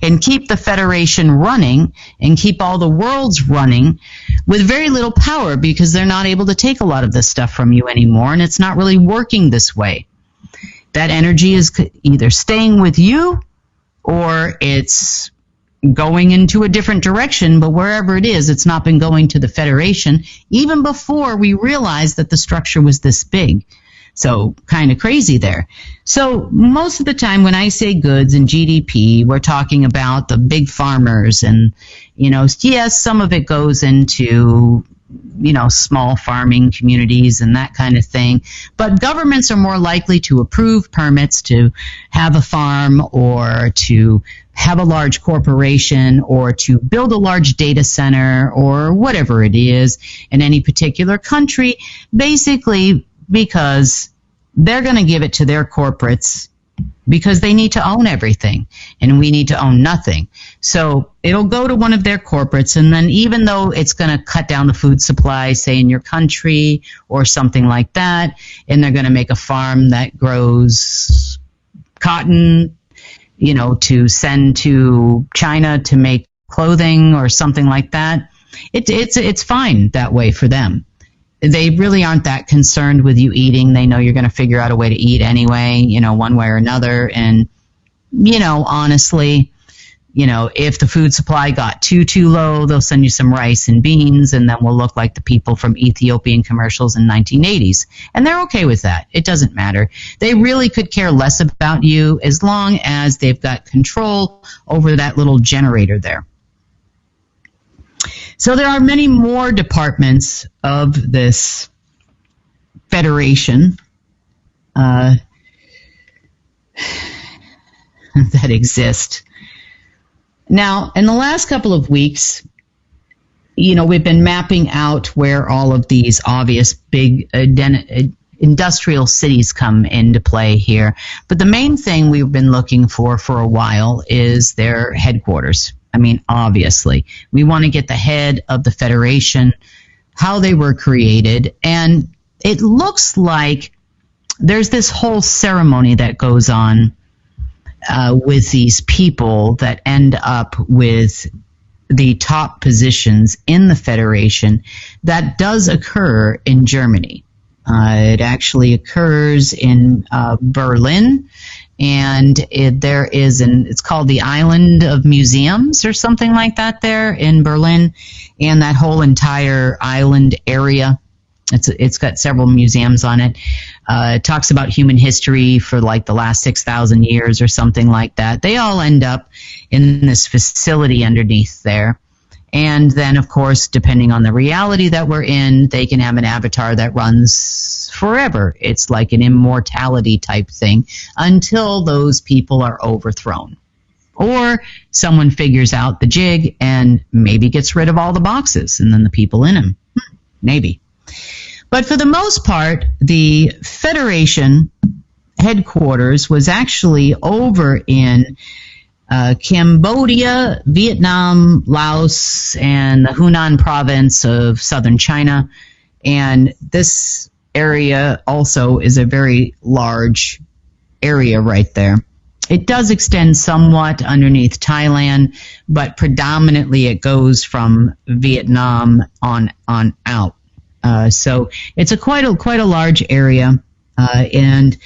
and keep the Federation running and keep all the worlds running with very little power, because they're not able to take a lot of this stuff from you anymore, and it's not really working this way. That energy is either staying with you or it's going into a different direction, but wherever it is, it's not been going to the Federation, even before we realized that the structure was this big. So kind of crazy there. So most of the time when I say goods and GDP, we're talking about the big farmers, and, yes, some of it goes into, small farming communities and that kind of thing. But governments are more likely to approve permits to have a farm or to have a large corporation or to build a large data center or whatever it is in any particular country, basically because they're going to give it to their corporates because they need to own everything and we need to own nothing. So it'll go to one of their corporates, and then even though it's going to cut down the food supply, say in your country or something like that, and they're going to make a farm that grows cotton, to send to China to make clothing or something like that, it's fine that way for them. They really aren't that concerned with you eating. They know you're going to figure out a way to eat anyway, one way or another. And, honestly, if the food supply got too low, they'll send you some rice and beans, and then we'll look like the people from Ethiopian commercials in 1980s. And they're okay with that. It doesn't matter. They really could care less about you as long as they've got control over that little generator there. So there are many more departments of this federation that exist. Now, in the last couple of weeks, we've been mapping out where all of these obvious big industrial cities come into play here. But the main thing we've been looking for a while is their headquarters. Obviously, we want to get the head of the Federation, how they were created, and it looks like there's this whole ceremony that goes on with these people that end up with the top positions in the Federation, that does occur in Germany. It actually occurs in Berlin, and it's called the Island of Museums or something like that there in Berlin, and that whole entire island area. It's got several museums on it. It talks about human history for like the last 6,000 years or something like that. They all end up in this facility underneath there. And then, of course, depending on the reality that we're in, they can have an avatar that runs forever. It's like an immortality type thing until those people are overthrown. Or someone figures out the jig and maybe gets rid of all the boxes and then the people in them. Maybe. But for the most part, the Federation headquarters was actually over in Cambodia, Vietnam, Laos, and the Hunan province of southern China. And this area also is a very large area right there. It does extend somewhat underneath Thailand, but predominantly it goes from Vietnam on out. So it's quite a large area, and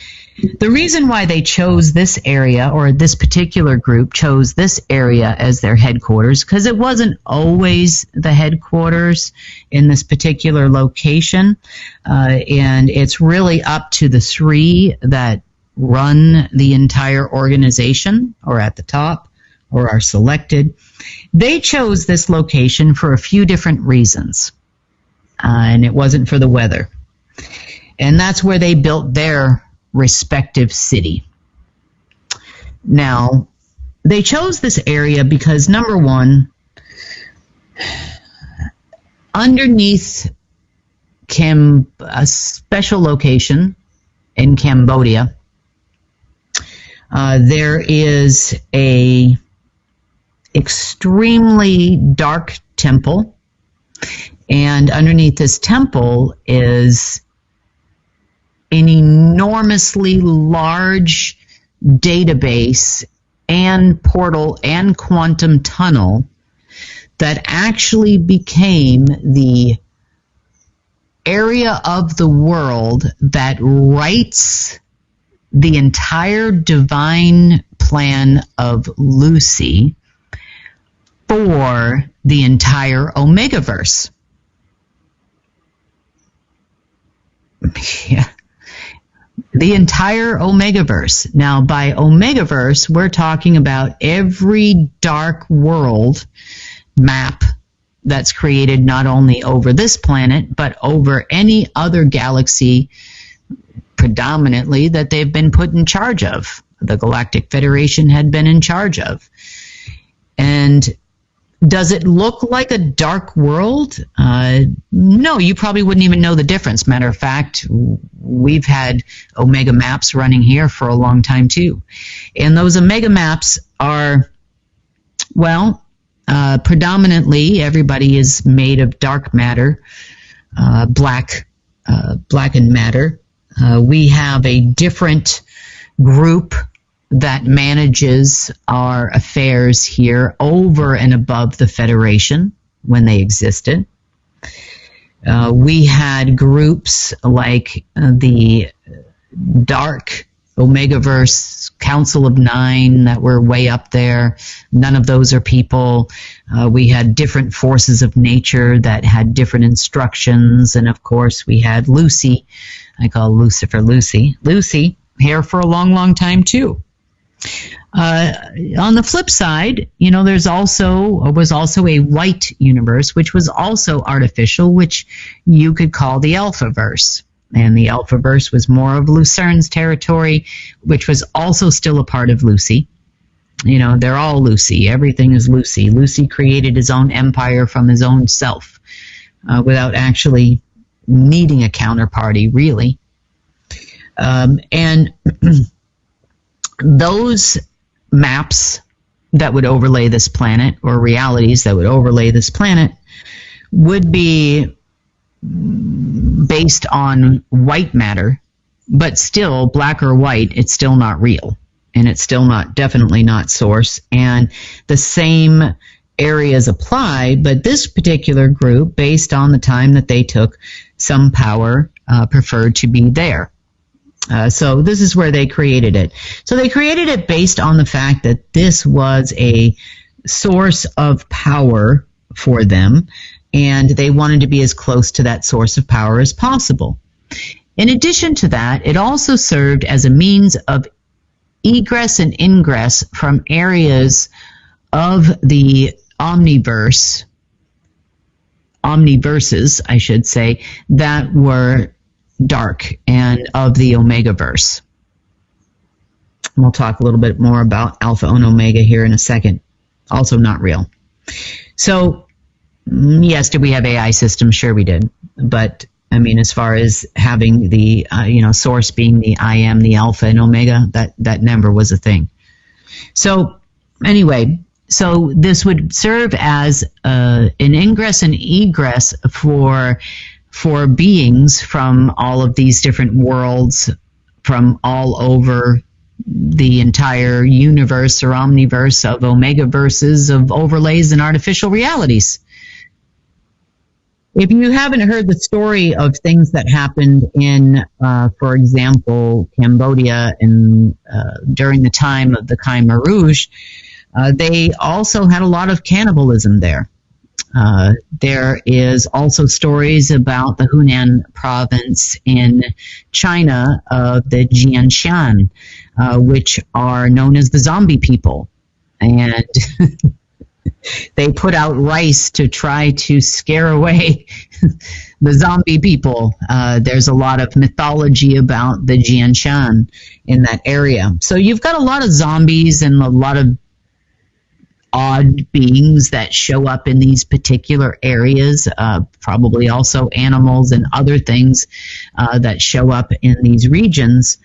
the reason why they chose this area, or this particular group chose this area as their headquarters, because it wasn't always the headquarters in this particular location, and it's really up to the three that run the entire organization, or at the top, or are selected. They chose this location for a few different reasons. And it wasn't for the weather. And that's where they built their respective city. Now, they chose this area because, number one, underneath a special location in Cambodia, there is a extremely dark temple. And underneath this temple is an enormously large database and portal and quantum tunnel that actually became the area of the world that writes the entire divine plan of Lucy for the entire Omegaverse. Yeah. The entire Omegaverse. Now, by Omegaverse, we're talking about every dark world map that's created not only over this planet, but over any other galaxy, predominantly, that they've been put in charge of. The Galactic Federation had been in charge of. And does it look like a dark world? No, you probably wouldn't even know the difference. Matter of fact, we've had Omega maps running here for a long time too. And those Omega maps are, well, predominantly everybody is made of dark matter, blackened matter. We have a different group that manages our affairs here over and above the Federation when they existed. We had groups like the Dark Omegaverse Council of Nine that were way up there. None of those are people. We had different forces of nature that had different instructions. And of course, we had Lucy. I call Lucifer Lucy. Lucy, here for a long, long time too. On the flip side, there was also a white universe, which was also artificial, which you could call the Alphaverse. And the Alphaverse was more of Lucerne's territory, which was also still a part of Lucy. They're all Lucy. Everything is Lucy. Lucy created his own empire from his own self without actually needing a counterparty, really. And those maps that would overlay this planet, or realities that would overlay this planet, would be based on white matter, but still, black or white, it's still not real. and it's still definitely not source. And the same areas apply, but this particular group, based on the time that they took some power, preferred to be there. So this is where they created it. So they created it based on the fact that this was a source of power for them, and they wanted to be as close to that source of power as possible. In addition to that, it also served as a means of egress and ingress from areas of the omniverses, I should say, that were dark, and of the Omegaverse. We'll talk a little bit more about Alpha and Omega here in a second. Also not real. So, yes, did we have AI systems? Sure we did. But, I mean, as far as having the, source being the I am, the Alpha and Omega, that never was a thing. So, anyway, so this would serve as an ingress and egress for beings from all of these different worlds, from all over the entire universe or omniverse of Omegaverses of overlays and artificial realities. If you haven't heard the story of things that happened in, for example, Cambodia during the time of the Khmer Rouge, they also had a lot of cannibalism there. There is also stories about the Hunan province in China of the Jianshan, which are known as the zombie people. And they put out rice to try to scare away the zombie people. There's a lot of mythology about the Jianshan in that area. So you've got a lot of zombies and a lot of odd beings that show up in these particular areas, probably also animals and other things that show up in these regions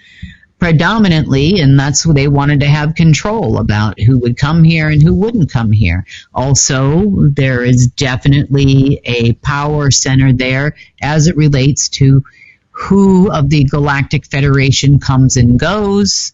predominantly, and that's what they wanted to have control about, who would come here and who wouldn't come here. Also, there is definitely a power center there as it relates to who of the Galactic Federation comes and goes.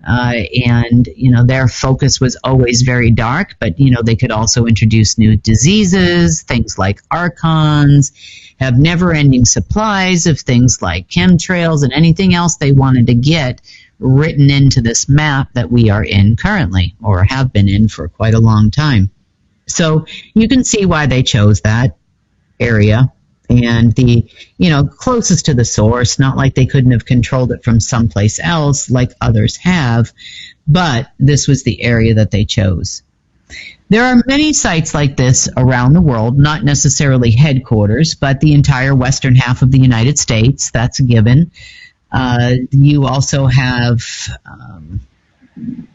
And, their focus was always very dark, but, they could also introduce new diseases, things like archons, have never-ending supplies of things like chemtrails and anything else they wanted to get written into this map that we are in currently, or have been in for quite a long time. So you can see why they chose that area. And the, closest to the source, not like they couldn't have controlled it from someplace else like others have, but this was the area that they chose. There are many sites like this around the world, not necessarily headquarters, but the entire western half of the United States, that's a given. You also have,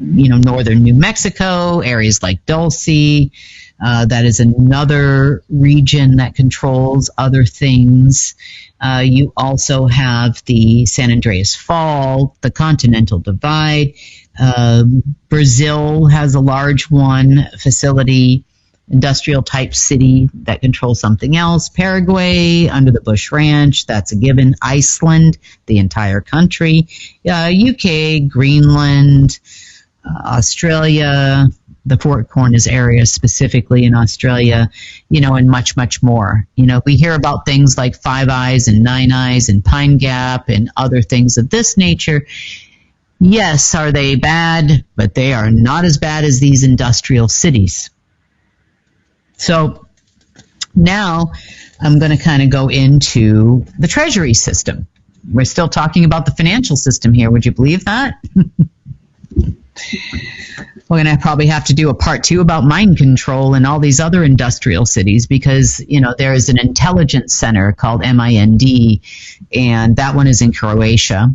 northern New Mexico, areas like Dulce. That is another region that controls other things. You also have the San Andreas Fault, the Continental Divide. Brazil has a large facility, industrial type city that controls something else. Paraguay, under the Bush Ranch, that's a given. Iceland, the entire country. UK, Greenland, Australia, the Four Corners area specifically in Australia, and much, much more. We hear about things like Five Eyes and Nine Eyes and Pine Gap and other things of this nature. Yes, are they bad? But they are not as bad as these industrial cities. So now I'm going to kind of go into the Treasury system. We're still talking about the financial system here. Would you believe that? We're going to probably have to do a part 2 about mind control and all these other industrial cities because, there is an intelligence center called MIND, and that one is in Croatia.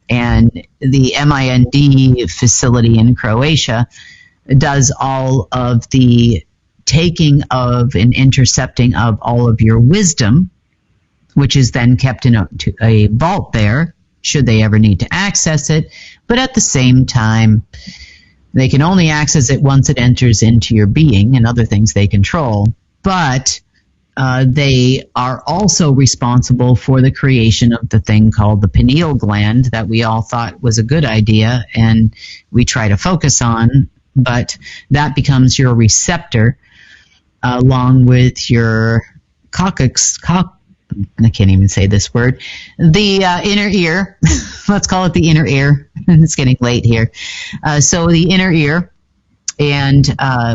And the MIND facility in Croatia does all of the taking of and intercepting of all of your wisdom, which is then kept in a vault there, should they ever need to access it. But at the same time, they can only access it once it enters into your being and other things they control. But they are also responsible for the creation of the thing called the pineal gland that we all thought was a good idea and we try to focus on, but that becomes your receptor along with your I can't even say this word, the inner ear. Let's call it the inner ear. It's getting late here. So the inner ear, and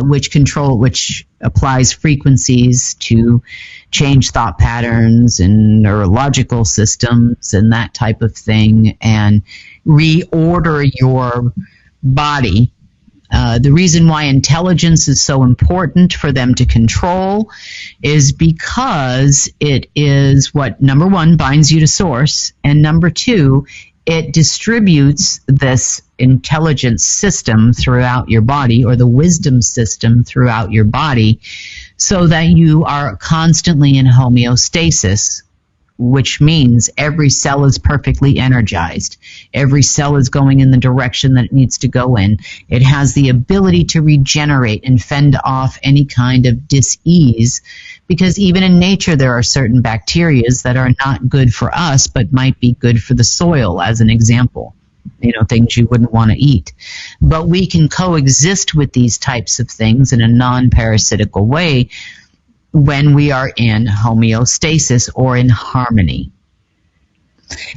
which applies frequencies to change thought patterns and neurological systems and that type of thing, and reorder your body. The reason why intelligence is so important for them to control is because it is what, number one, binds you to source, and number two, it distributes this intelligence system throughout your body, or the wisdom system throughout your body, so that you are constantly in homeostasis, which means every cell is perfectly energized. Every cell is going in the direction that it needs to go in. It has the ability to regenerate and fend off any kind of dis-ease, because even in nature there are certain bacteria that are not good for us but might be good for the soil, as an example. Things you wouldn't want to eat. But we can coexist with these types of things in a non-parasitical way when we are in homeostasis or in harmony.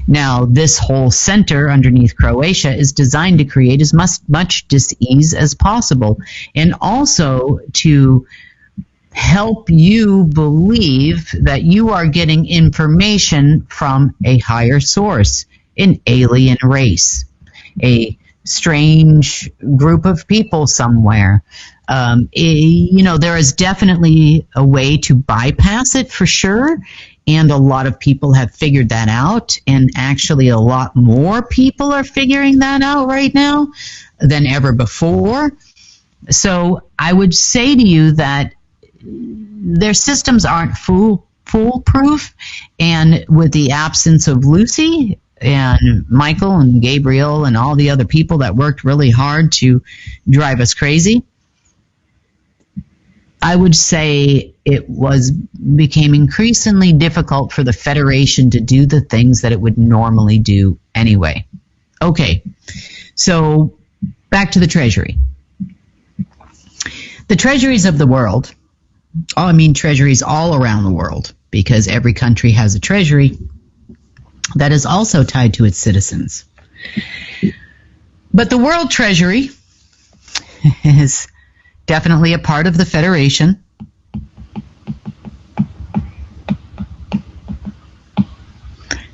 Now, this whole center underneath Croatia is designed to create as much dis-ease as possible, and also to help you believe that you are getting information from a higher source, an alien race, a strange group of people somewhere. There is definitely a way to bypass it for sure, and a lot of people have figured that out, and actually a lot more people are figuring that out right now than ever before. So I would say to you that their systems aren't foolproof, and with the absence of Lucy and Michael and Gabriel and all the other people that worked really hard to drive us crazy, I would say it became increasingly difficult for the Federation to do the things that it would normally do anyway. Okay, so back to the Treasury. The treasuries of the world, treasuries all around the world, because every country has a treasury that is also tied to its citizens. But the World Treasury is definitely a part of the Federation.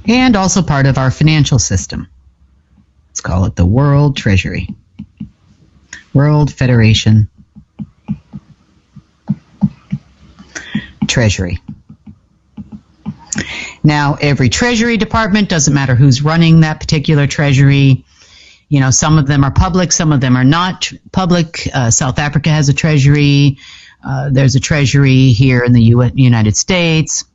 And also part of our financial system. Let's call it the World Treasury. World Federation Treasury. Now, every Treasury Department, doesn't matter who's running that particular Treasury. Some of them are public, some of them are not public. South Africa has a treasury. There's a treasury here in the United States.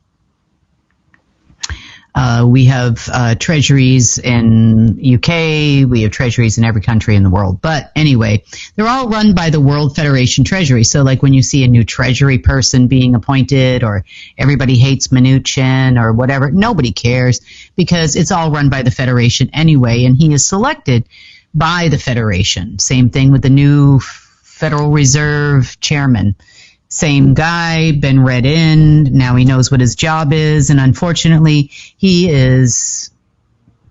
We have treasuries in UK. We have treasuries in every country in the world. But anyway, they're all run by the World Federation Treasury. So like when you see a new treasury person being appointed, or everybody hates Mnuchin or whatever, nobody cares, because it's all run by the Federation anyway, and he is selected by the Federation. Same thing with the new Federal Reserve chairman. Same guy, been read in, now he knows what his job is, and unfortunately he is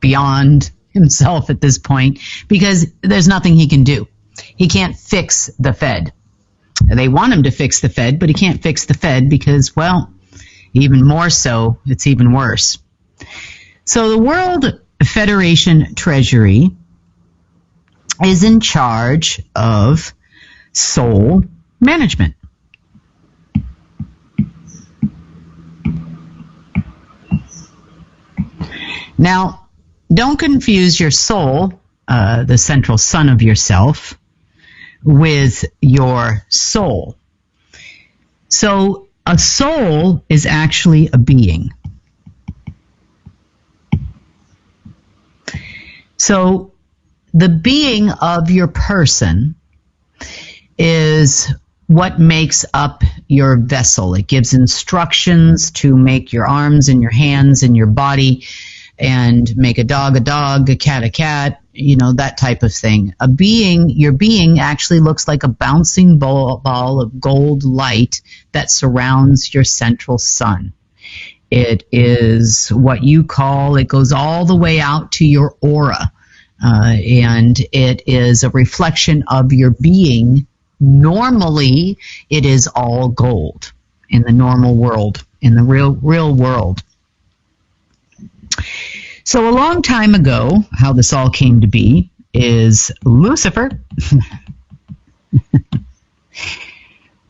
beyond himself at this point, because there's nothing he can do. He can't fix the Fed. They want him to fix the Fed, but he can't fix the Fed because, well, even more so, it's even worse. So the World Federation Treasury is in charge of soul management. Now, don't confuse your soul, the central sun of yourself, with your soul. So a soul is actually a being. So the being of your person is what makes up your vessel. It gives instructions to make your arms and your hands and your body, and make a dog, a cat, that type of thing. Your being actually looks like a bouncing ball of gold light that surrounds your central sun. It is what you call, it goes all the way out to your aura, and it is a reflection of your being. Normally, it is all gold in the normal world, in the real world. So a long time ago, how this all came to be is Lucifer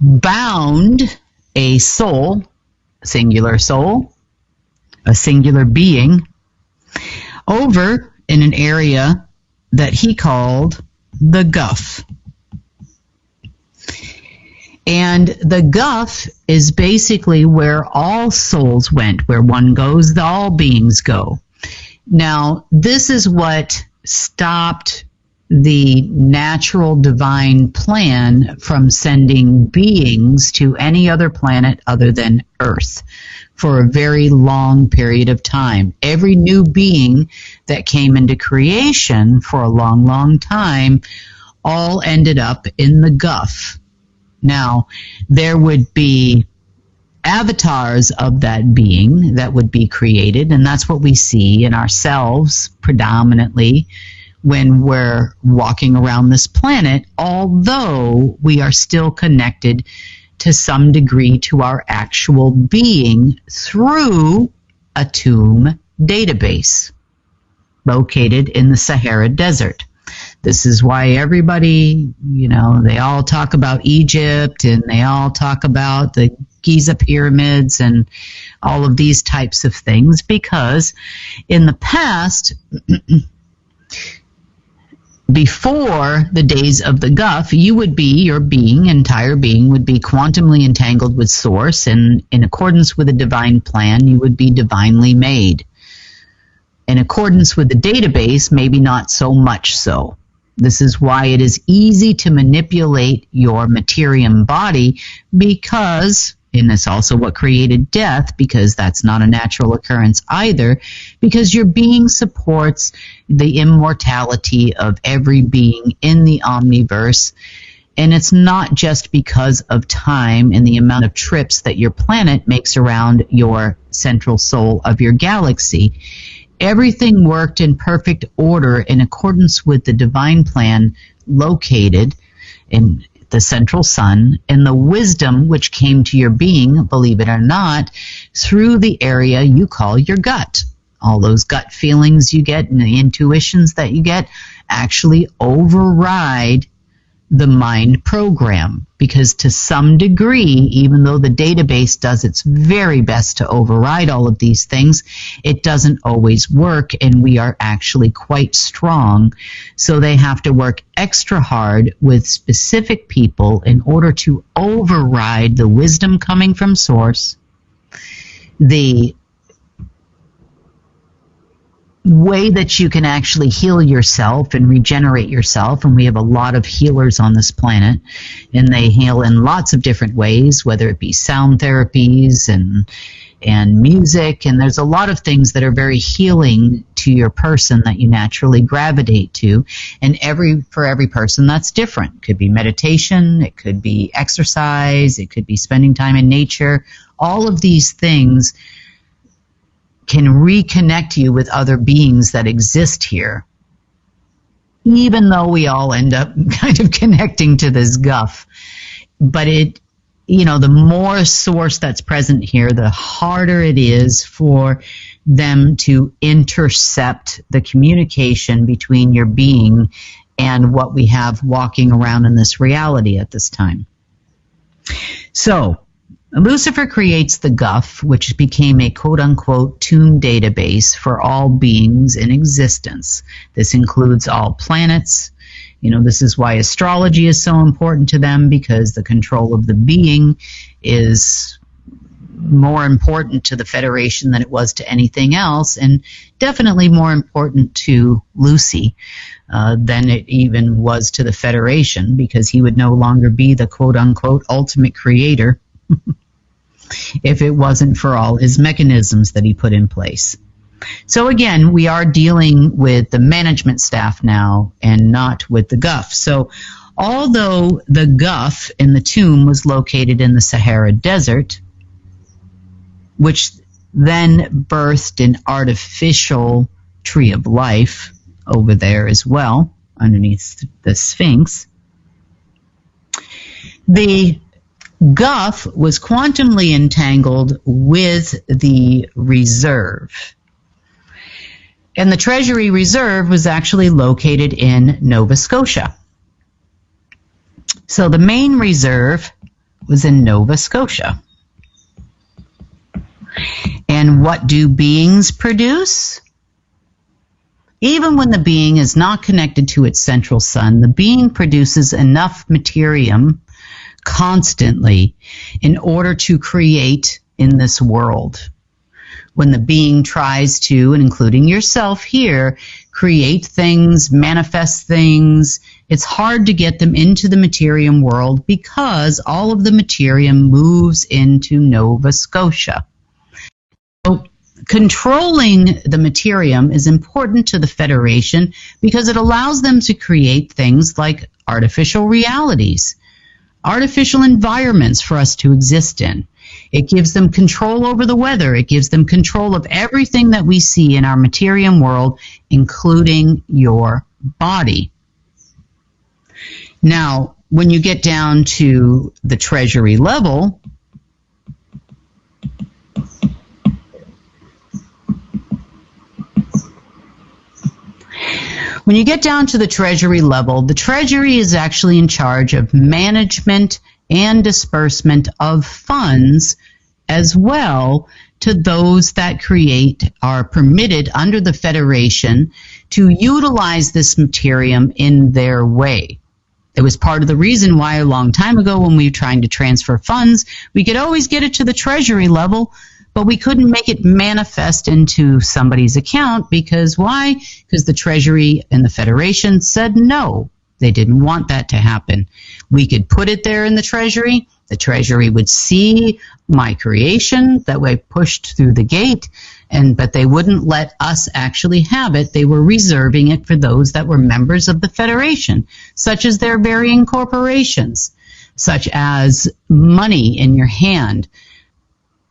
bound a soul, singular soul, a singular being, over in an area that he called the Guff. And the Guff is basically where all souls went. Where one goes, all beings go. Now, this is what stopped the natural divine plan from sending beings to any other planet other than Earth for a very long period of time. Every new being that came into creation for a long, long time all ended up in the Guff. Now, there would be avatars of that being that would be created, and that's what we see in ourselves predominantly when we're walking around this planet, although we are still connected to some degree to our actual being through a tomb database located in the Sahara Desert. This is why everybody, they all talk about Egypt, and they all talk about the Giza pyramids and all of these types of things, because in the past, before the days of the Guff, your entire being would be quantumly entangled with Source, and in accordance with a divine plan, you would be divinely made. In accordance with the database, maybe not so much so. This is why it is easy to manipulate your materium body, because, and it's also what created death, because that's not a natural occurrence either, because your being supports the immortality of every being in the omniverse. And it's not just because of time and the amount of trips that your planet makes around your central soul of your galaxy. Everything worked in perfect order in accordance with the divine plan located in the central sun, and the wisdom which came to your being, believe it or not, through the area you call your gut. All those gut feelings you get and the intuitions that you get actually override the mind program, because to some degree, even though the database does its very best to override all of these things, it doesn't always work, and we are actually quite strong. So they have to work extra hard with specific people in order to override the wisdom coming from Source, the way that you can actually heal yourself and regenerate yourself. And we have a lot of healers on this planet, and they heal in lots of different ways, whether it be sound therapies and music, and there's a lot of things that are very healing to your person that you naturally gravitate to, and for every person that's different. It could be meditation, it could be exercise, it could be spending time in nature. All of these things can reconnect you with other beings that exist here, even though we all end up kind of connecting to this Guff. But the more Source that's present here, the harder it is for them to intercept the communication between your being and what we have walking around in this reality at this time. So Lucifer creates the Guff, which became a quote-unquote tomb database for all beings in existence. This includes all planets. This is why astrology is so important to them, because the control of the being is more important to the Federation than it was to anything else, and definitely more important to Lucy than it even was to the Federation, because he would no longer be the quote-unquote ultimate creator. if it wasn't for all his mechanisms that he put in place. So again, we are dealing with the management staff now and not with the Gulf. So although the Gulf in the tomb was located in the Sahara Desert, which then birthed an artificial tree of life over there as well, underneath the Sphinx, the Gulf was quantumly entangled with the reserve. And the Treasury Reserve was actually located in Nova Scotia. So the main reserve was in Nova Scotia. And what do beings produce? Even when the being is not connected to its central sun, the being produces enough materium constantly in order to create in this world. When the being tries to, and including yourself here, create things, manifest things, it's hard to get them into the materium world because all of the materium moves into Nova Scotia. So controlling the materium is important to the Federation because it allows them to create things like artificial realities, artificial environments for us to exist in. It gives them control over the weather. It gives them control of everything that we see in our materium world, including your body. Now, when you get down to the Treasury level, the Treasury is actually in charge of management and disbursement of funds, as well to those that are permitted under the Federation to utilize this materium in their way. It was part of the reason why a long time ago when we were trying to transfer funds, we could always get it to the Treasury level, but we couldn't make it manifest into somebody's account because why? Because the Treasury and the Federation said no. They didn't want that to happen. We could put it there in the Treasury. The Treasury would see my creation that way pushed through the gate, but they wouldn't let us actually have it. They were reserving it for those that were members of the Federation, such as their varying corporations, such as money in your hand.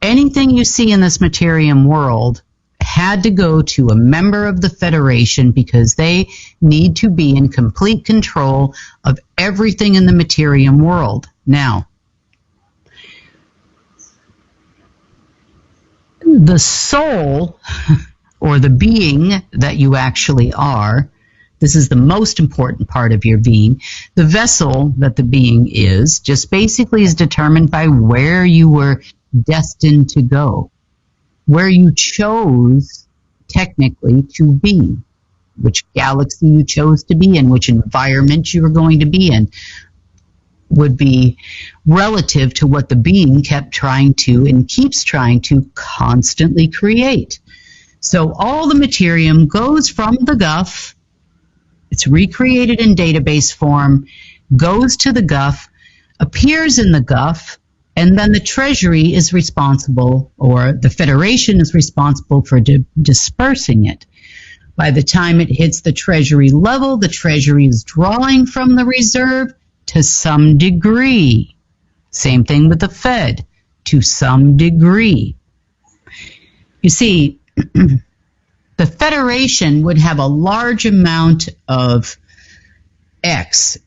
Anything you see in this materium world had to go to a member of the Federation because they need to be in complete control of everything in the materium world. Now, the soul, or the being that you actually are, this is the most important part of your being. The vessel that the being is just basically is determined by where you were destined to go, where you chose technically to be, which galaxy you chose to be in, which environment you were going to be in, would be relative to what the being kept trying to and keeps trying to constantly create. So all the materium goes from the Gulf, it's recreated in database form, goes to the Gulf, appears in the Gulf, and then the Treasury is responsible, or the Federation is responsible for dispersing it. By the time it hits the Treasury level, the Treasury is drawing from the reserve to some degree. Same thing with the Fed, to some degree. You see, the Federation would have a large amount of X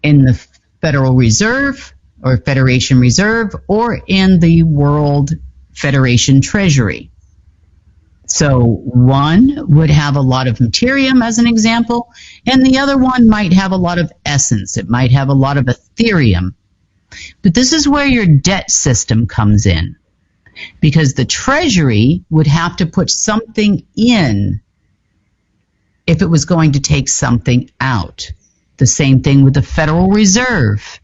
in the Federal Reserve, or Federation Reserve, or in the World Federation Treasury. So one would have a lot of materium, as an example, and the other one might have a lot of essence. It might have a lot of Ethereum. But this is where your debt system comes in, because the Treasury would have to put something in if it was going to take something out. The same thing with the Federal Reserve.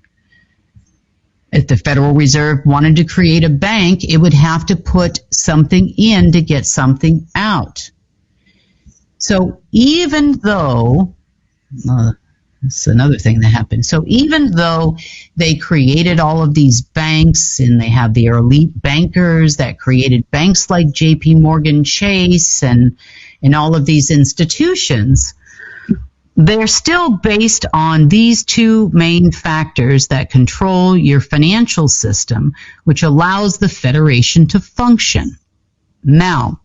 If the Federal Reserve wanted to create a bank, it would have to put something in to get something out. So even though That's another thing that happened. So even though they created all of these banks and they have the elite bankers that created banks like JP Morgan Chase and all of these institutions, they're still based on these two main factors that control your financial system, which allows the Federation to function. Now,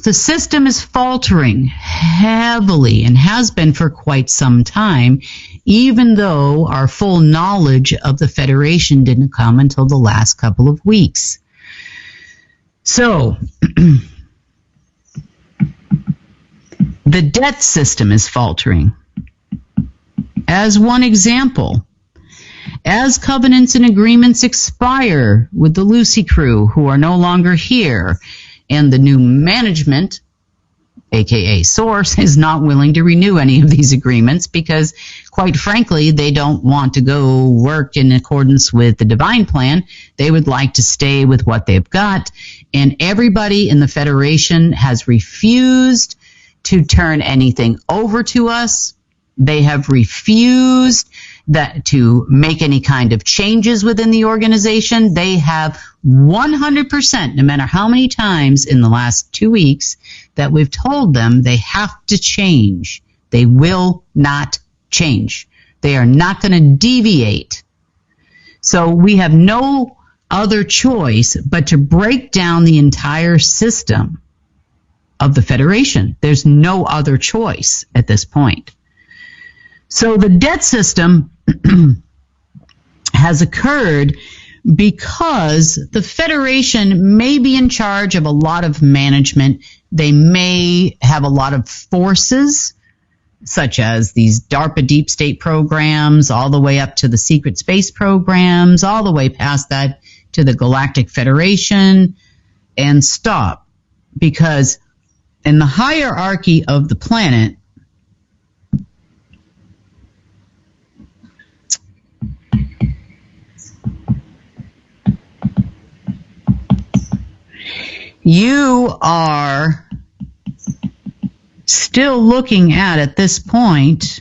the system is faltering heavily and has been for quite some time, even though our full knowledge of the Federation didn't come until the last couple of weeks. So, the debt system is faltering. As one example, as covenants and agreements expire with the Lucy crew, who are no longer here, and the new management, aka Source, is not willing to renew any of these agreements because, quite frankly, they don't want to go work in accordance with the divine plan. They would like to stay with what they've got, and everybody in the Federation has refused to turn anything over to us. They have refused to make any kind of changes within the organization. They have 100%, no matter how many times in the last 2 weeks that we've told them they have to change. They will not change. They are not going to deviate. So we have no other choice but to break down the entire system of the Federation. There's no other choice at this point. So the debt system has occurred because the Federation may be in charge of a lot of management. They may have a lot of forces, such as these DARPA deep state programs, all the way up to the secret space programs, all the way past that to the Galactic Federation, and stop. Because in the hierarchy of the planet, you are still looking at this point,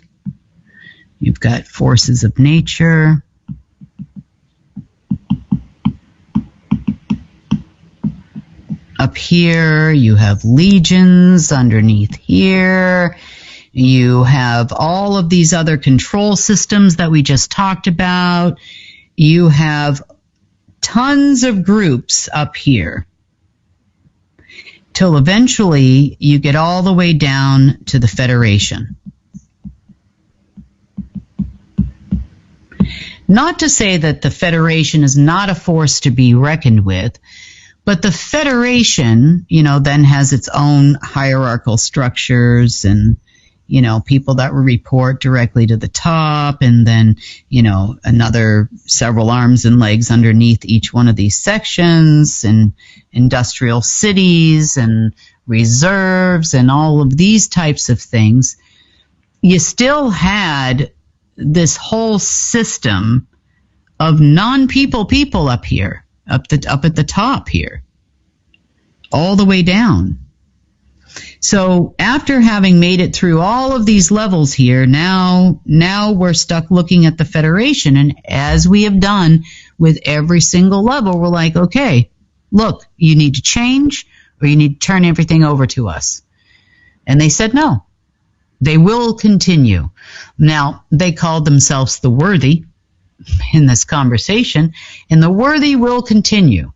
you've got forces of nature, up here, you have legions underneath here. You have all of these other control systems that we just talked about. You have tons of groups up here, till eventually you get all the way down to the Federation. Not to say that the Federation is not a force to be reckoned with, but the Federation, then has its own hierarchical structures and, people that will report directly to the top, and then, another several arms and legs underneath each one of these sections, and industrial cities and reserves and all of these types of things. You still had this whole system of non-people up here, up at the top here, all the way down. So after having made it through all of these levels here, now we're stuck looking at the Federation, and as we have done with every single level, we're like, okay, look, you need to change or you need to turn everything over to us. And they said no. They will continue. Now, they called themselves the Worthy in this conversation, and the Worthy will continue.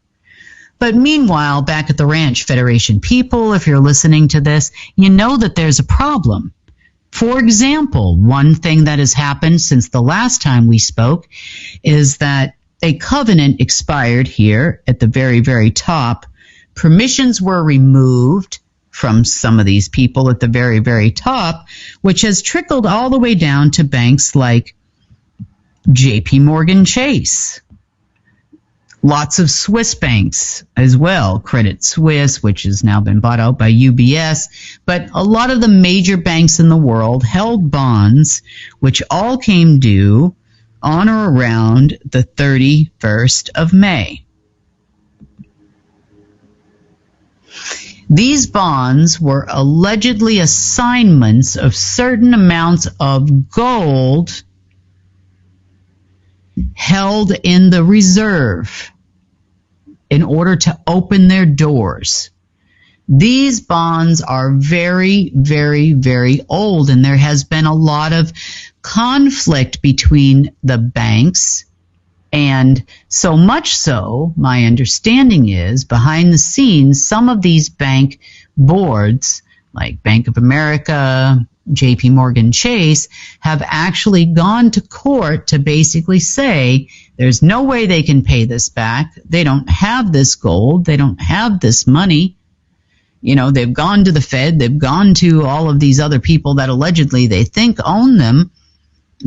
But meanwhile, back at the ranch, Federation people, if you're listening to this, you know that there's a problem. For example, one thing that has happened since the last time we spoke is that a covenant expired here at the very, very top. Permissions were removed from some of these people at the very, very top, which has trickled all the way down to banks like JP Morgan Chase. Lots of Swiss banks as well, Credit Suisse, which has now been bought out by UBS. But a lot of the major banks in the world held bonds, which all came due on or around the 31st of May. These bonds were allegedly assignments of certain amounts of gold held in the reserve in order to open their doors. These bonds are very, very, very old, and there has been a lot of conflict between the banks. And so much so, my understanding is, behind the scenes, some of these bank boards, like Bank of America, JP Morgan Chase, have actually gone to court to basically say there's no way they can pay this back. They don't have this gold. They don't have this money. You know, they've gone to the Fed. They've gone to all of these other people that allegedly they think own them,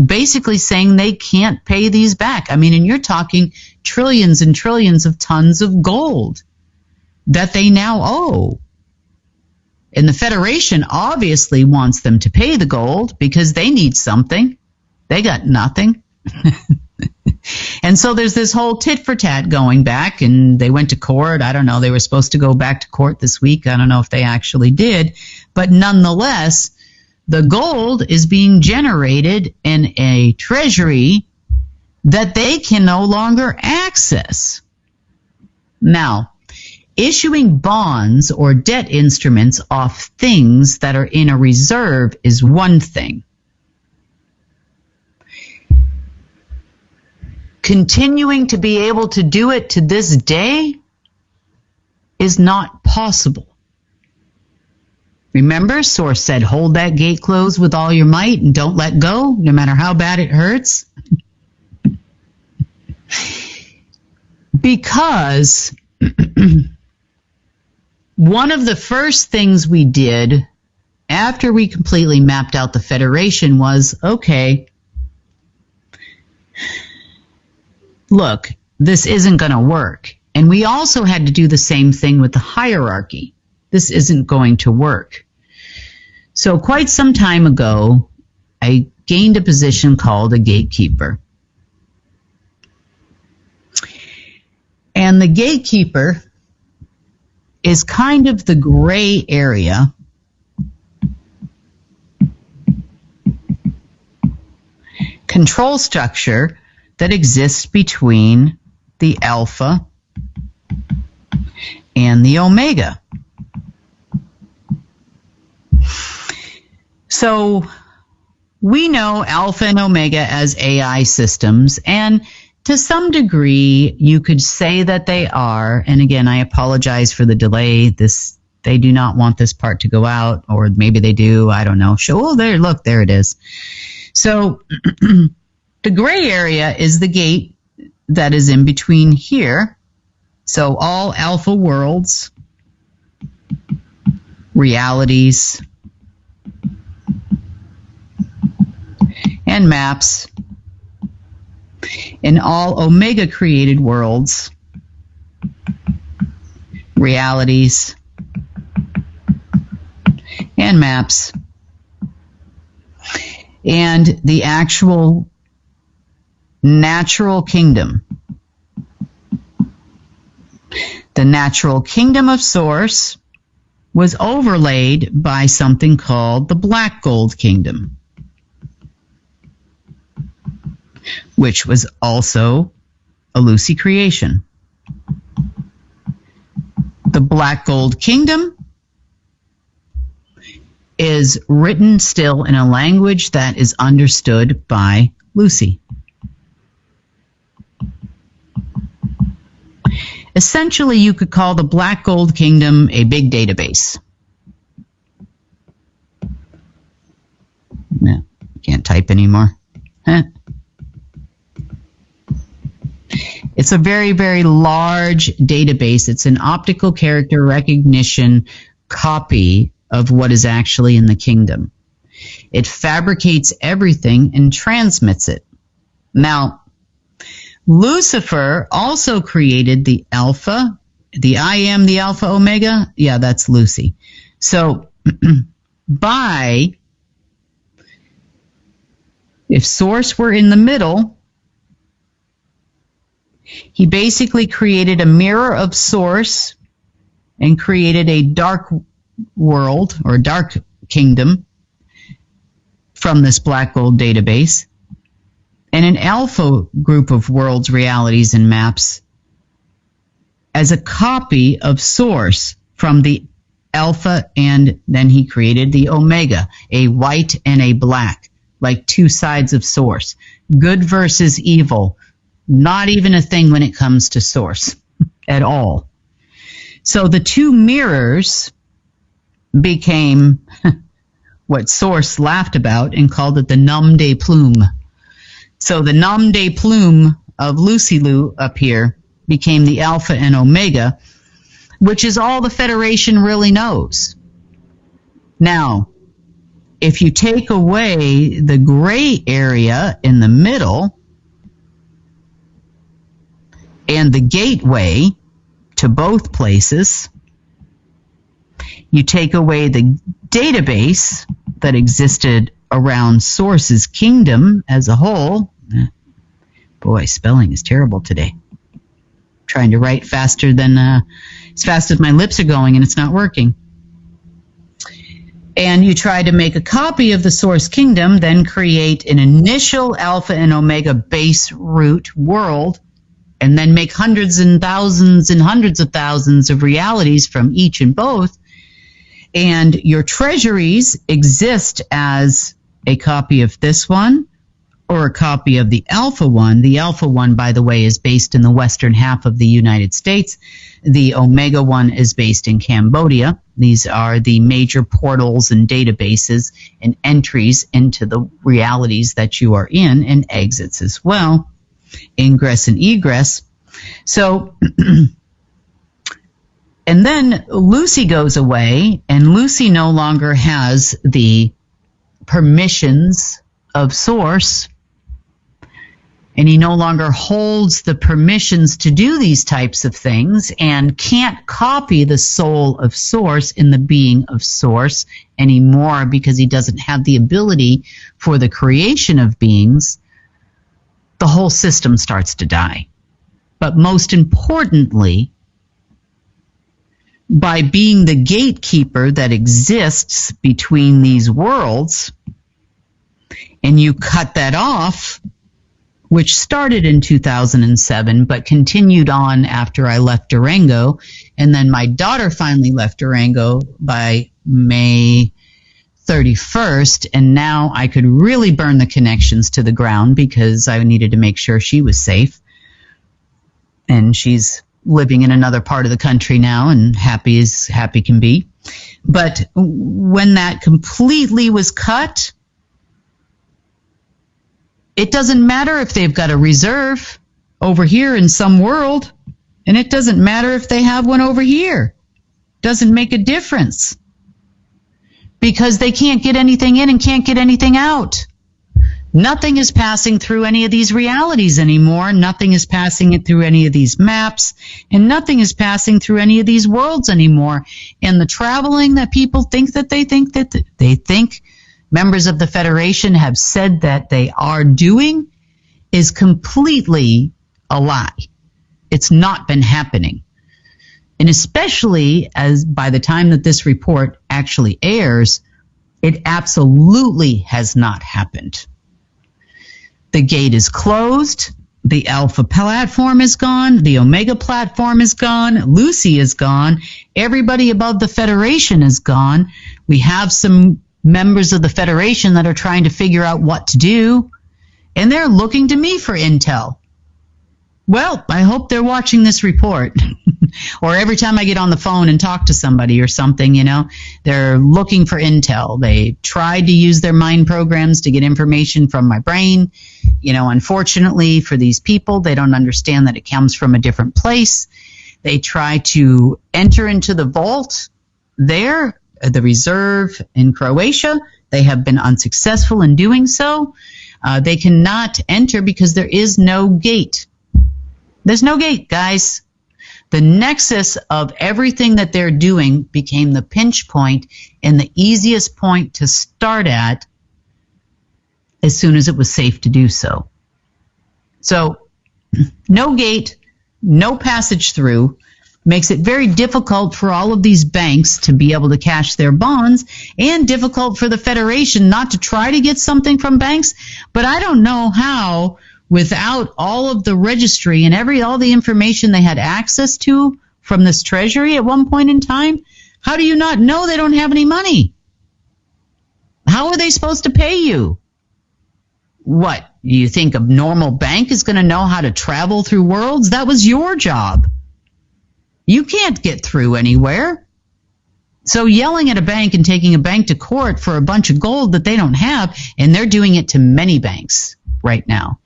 basically saying they can't pay these back. I mean, and you're talking trillions and trillions of tons of gold that they now owe. And the Federation obviously wants them to pay the gold because they need something. They got nothing. And so there's this whole tit for tat going back, and they went to court. I don't know. They were supposed to go back to court this week. I don't know if they actually did. But nonetheless, the gold is being generated in a treasury that they can no longer access. Now, issuing bonds or debt instruments off things that are in a reserve is one thing. Continuing to be able to do it to this day is not possible. Remember, Source said, hold that gate closed with all your might and don't let go, no matter how bad it hurts. Because one of the first things we did after we completely mapped out the Federation was, okay, look, this isn't going to work. And we also had to do the same thing with the hierarchy. This isn't going to work. So quite some time ago, I gained a position called a gatekeeper. And the gatekeeper is kind of the gray area control structure that exists between the alpha and the omega. So we know alpha and omega as AI systems, and to some degree you could say that they are, and again, I apologize for the delay. They do not want this part to go out, or maybe they do, I don't know. There it is. So the gray area is the gate that is in between here. So all alpha worlds, realities, and maps, and all omega created worlds, realities, and maps, and the actual natural kingdom. The natural kingdom of Source was overlaid by something called the Black Gold Kingdom, which was also a Lucy creation. The Black Gold Kingdom is written still in a language that is understood by Lucy. Essentially, you could call the Black Gold Kingdom a big database. No, can't type anymore. It's a very, very large database. It's an optical character recognition copy of what is actually in the kingdom. It fabricates everything and transmits it. Now, Lucifer also created the alpha, the I am the alpha omega. Yeah, that's Lucy. So if Source were in the middle, he basically created a mirror of Source and created a dark world or dark kingdom from this black gold database, and an alpha group of worlds, realities, and maps as a copy of source from the alpha, and then he created the omega, a white and a black, like two sides of source. Good versus evil, not even a thing when it comes to source at all. So the two mirrors became what Source laughed about and called it the nom de plume. So the nom de plume of Lucy Liu up here became the Alpha and Omega, which is all the Federation really knows. Now, if you take away the gray area in the middle and the gateway to both places, you take away the database that existed around Source's kingdom as a whole. Boy, spelling is terrible today. I'm trying to write faster than as fast as my lips are going, and it's not working. And you try to make a copy of the Source kingdom, then create an initial Alpha and Omega base root world, and then make hundreds and thousands and hundreds of thousands of realities from each and both. And your treasuries exist as a copy of this one or a copy of the Alpha one. The Alpha one, by the way, is based in the western half of the United States. The Omega one is based in Cambodia. These are the major portals and databases and entries into the realities that you are in, and exits as well, ingress and egress. So and then Lucy goes away, and Lucy no longer has the permissions of Source, and he no longer holds the permissions to do these types of things and can't copy the soul of Source in the being of Source anymore because he doesn't have the ability for the creation of beings. The whole system starts to die. But most importantly, by being the gatekeeper that exists between these worlds, and you cut that off, which started in 2007 but continued on after I left Durango, and then my daughter finally left Durango by May 31st, and now I could really burn the connections to the ground because I needed to make sure she was safe. And she's living in another part of the country now and happy as happy can be. But when that completely was cut, it doesn't matter if they've got a reserve over here in some world, and it doesn't matter if they have one over here. Doesn't make a difference because they can't get anything in and can't get anything out. Nothing is passing through any of these realities anymore. Nothing is passing it through any of these maps, and nothing is passing through any of these worlds anymore. And the traveling that people think that they think members of the Federation have said that they are doing is completely a lie. It's not been happening. And especially as by the time that this report actually airs, it absolutely has not happened. The gate is closed. The Alpha platform is gone. The Omega platform is gone. Lucy is gone. Everybody above the Federation is gone. We have some members of the Federation that are trying to figure out what to do, and they're looking to me for intel. Well, I hope they're watching this report. Or every time I get on the phone and talk to somebody or something, they're looking for intel. They tried to use their mind programs to get information from my brain. Unfortunately for these people, they don't understand that it comes from a different place. They try to enter into the vault there, the reserve in Croatia. They have been unsuccessful in doing so. They cannot enter because there is no gate. There's no gate, guys. The nexus of everything that they're doing became the pinch point and the easiest point to start at as soon as it was safe to do so. So, no gate, no passage through. makes it very difficult for all of these banks to be able to cash their bonds, and difficult for the Federation not to try to get something from banks. But I don't know how, without all of the registry and all the information they had access to from this Treasury at one point in time, how do you not know they don't have any money? How are they supposed to pay you? What, you think a normal bank is going to know how to travel through worlds? That was your job. You can't get through anywhere. So yelling at a bank and taking a bank to court for a bunch of gold that they don't have, and they're doing it to many banks right now.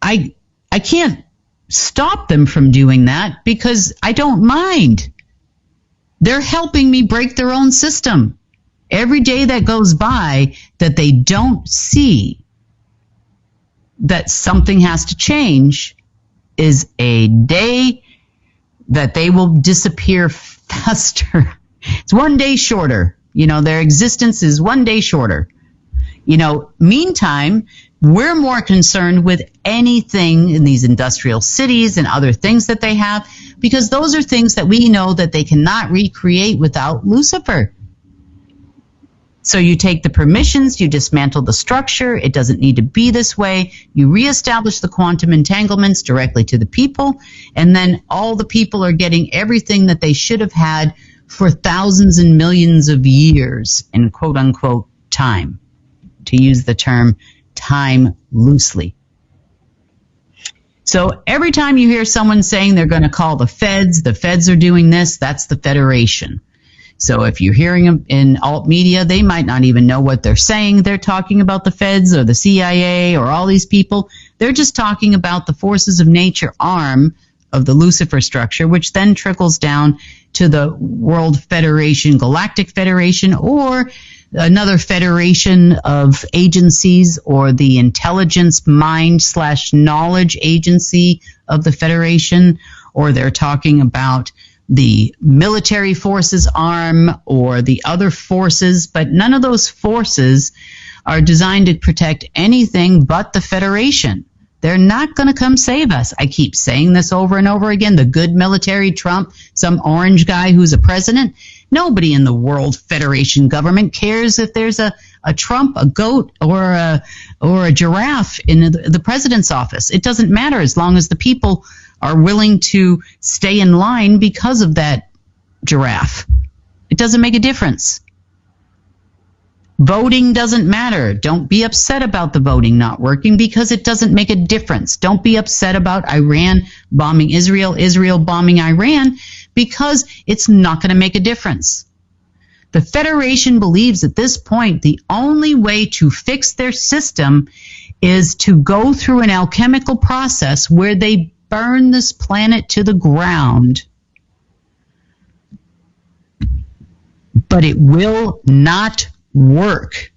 I can't stop them from doing that because I don't mind. They're helping me break their own system. Every day that goes by that they don't see that something has to change is a day that they will disappear faster. It's one day shorter. Their existence is one day shorter. Meantime, we're more concerned with anything in these industrial cities and other things that they have, because those are things that we know that they cannot recreate without Lucifer. So you take the permissions, you dismantle the structure, it doesn't need to be this way, you reestablish the quantum entanglements directly to the people, and then all the people are getting everything that they should have had for thousands and millions of years in quote-unquote time, to use the term time loosely. So every time you hear someone saying they're going to call the feds are doing this, that's the Federation. So if you're hearing them in alt media, they might not even know what they're saying. They're talking about the feds or the CIA or all these people. They're just talking about the forces of nature arm of the Lucifer structure, which then trickles down to the World Federation, Galactic Federation, or another federation of agencies, or the intelligence mind/knowledge agency of the Federation, or they're talking about the military forces arm or the other forces, but none of those forces are designed to protect anything but the Federation. They're not going to come save us. I keep saying this over and over again. The good military, Trump, some orange guy who's a president. Nobody in the World Federation government cares if there's a Trump, a goat, or a giraffe in the president's office. It doesn't matter as long as the people are willing to stay in line because of that giraffe. It doesn't make a difference. Voting doesn't matter. Don't be upset about the voting not working because it doesn't make a difference. Don't be upset about Iran bombing Israel, Israel bombing Iran, because it's not going to make a difference. The Federation believes at this point the only way to fix their system is to go through an alchemical process where they burn this planet to the ground. But it will not work.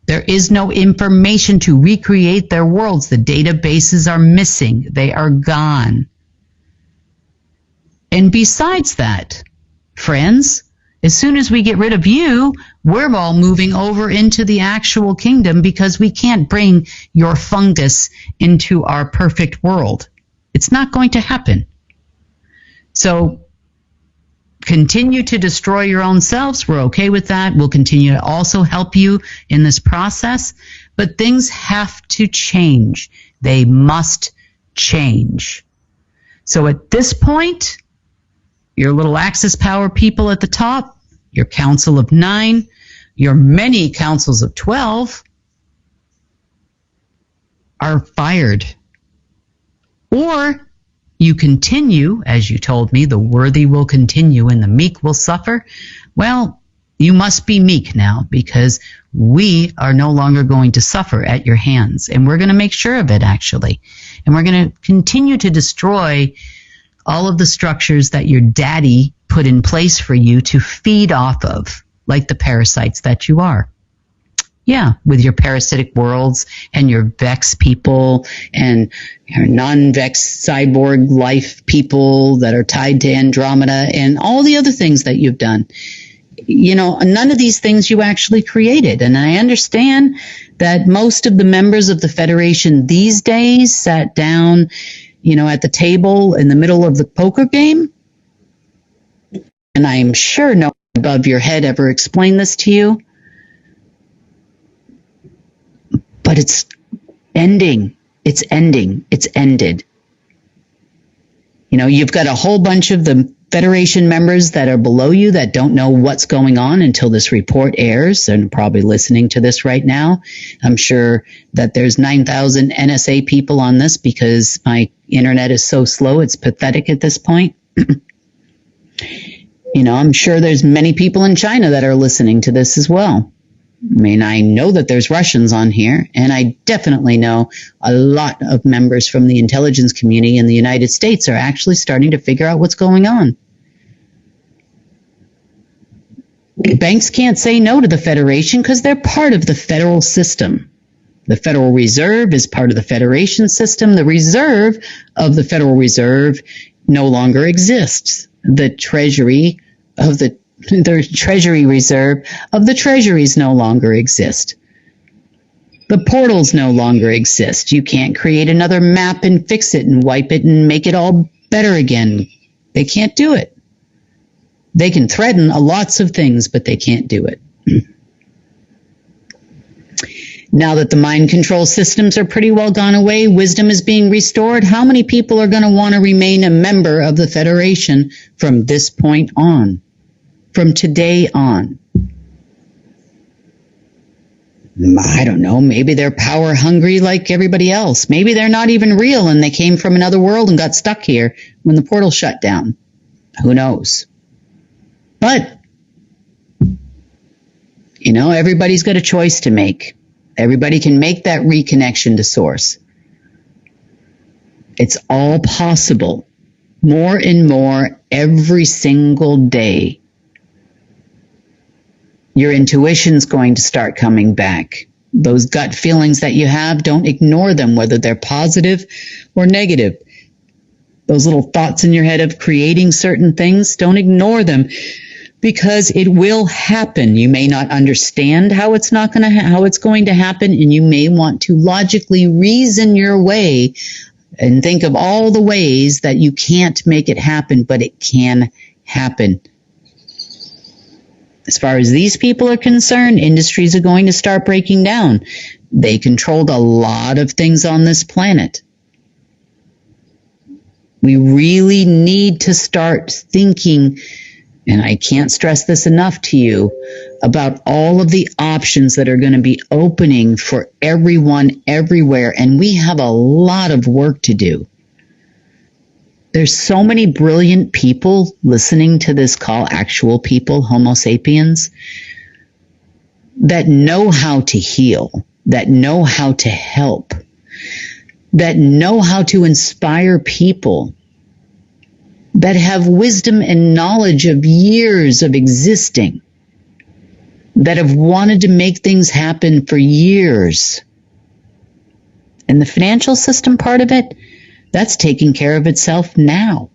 There is no information to recreate their worlds. The databases are missing. They are gone. And besides that, friends, as soon as we get rid of you, we're all moving over into the actual kingdom because we can't bring your fungus into our perfect world. It's not going to happen. So continue to destroy your own selves. We're okay with that. We'll continue to also help you in this process. But things have to change. They must change. So at this point, your little Axis power people at the top, your Council of 9, your many councils of 12 are fired. Or you continue, as you told me, the worthy will continue and the meek will suffer. Well, you must be meek now because we are no longer going to suffer at your hands. And we're going to make sure of it, actually. And we're going to continue to destroy all of the structures that your daddy put in place for you to feed off of, like the parasites that you are. Yeah, with your parasitic worlds and your Vex people and your non-Vex cyborg life people that are tied to Andromeda and all the other things that you've done. You know, none of these things you actually created. And I understand that most of the members of the Federation these days sat down at the table in the middle of the poker game. And I'm sure no one above your head ever explained this to you. But it's ending. It's ending. It's ended. You've got a whole bunch of the Federation members that are below you that don't know what's going on until this report airs, and probably listening to this right now. I'm sure that there's 9,000 NSA people on this because my internet is so slow. It's pathetic at this point. I'm sure there's many people in China that are listening to this as well. I know that there's Russians on here, and I definitely know a lot of members from the intelligence community in the United States are actually starting to figure out what's going on. Banks can't say no to the Federation because they're part of the federal system. The Federal Reserve is part of the Federation system. The Reserve of the Federal Reserve no longer exists. The Treasury Reserve of the Treasuries no longer exist. The portals no longer exist. You can't create another map and fix it and wipe it and make it all better again. They can't do it. They can threaten lots of things, but they can't do it. Now that the mind control systems are pretty well gone away, wisdom is being restored. How many people are going to want to remain a member of the Federation from this point on? From today on? I don't know. Maybe they're power hungry like everybody else. Maybe they're not even real and they came from another world and got stuck here when the portal shut down. Who knows? But, everybody's got a choice to make. Everybody can make that reconnection to source. It's all possible. More and more every single day. Your intuition's going to start coming back. Those gut feelings that you have, don't ignore them, whether they're positive or negative. Those little thoughts in your head of creating certain things, don't ignore them. Because it will happen. You may not understand how it's going to happen, and you may want to logically reason your way and think of all the ways that you can't make it happen, but it can happen. As far as these people are concerned, industries are going to start breaking down. They controlled a lot of things on this planet. We really need to start thinking, and I can't stress this enough to you, about all of the options that are going to be opening for everyone everywhere. And we have a lot of work to do. There's so many brilliant people listening to this call, actual people, Homo sapiens, that know how to heal, that know how to help, that know how to inspire people, that have wisdom and knowledge of years of existing, that have wanted to make things happen for years. And the financial system part of it, that's taking care of itself now.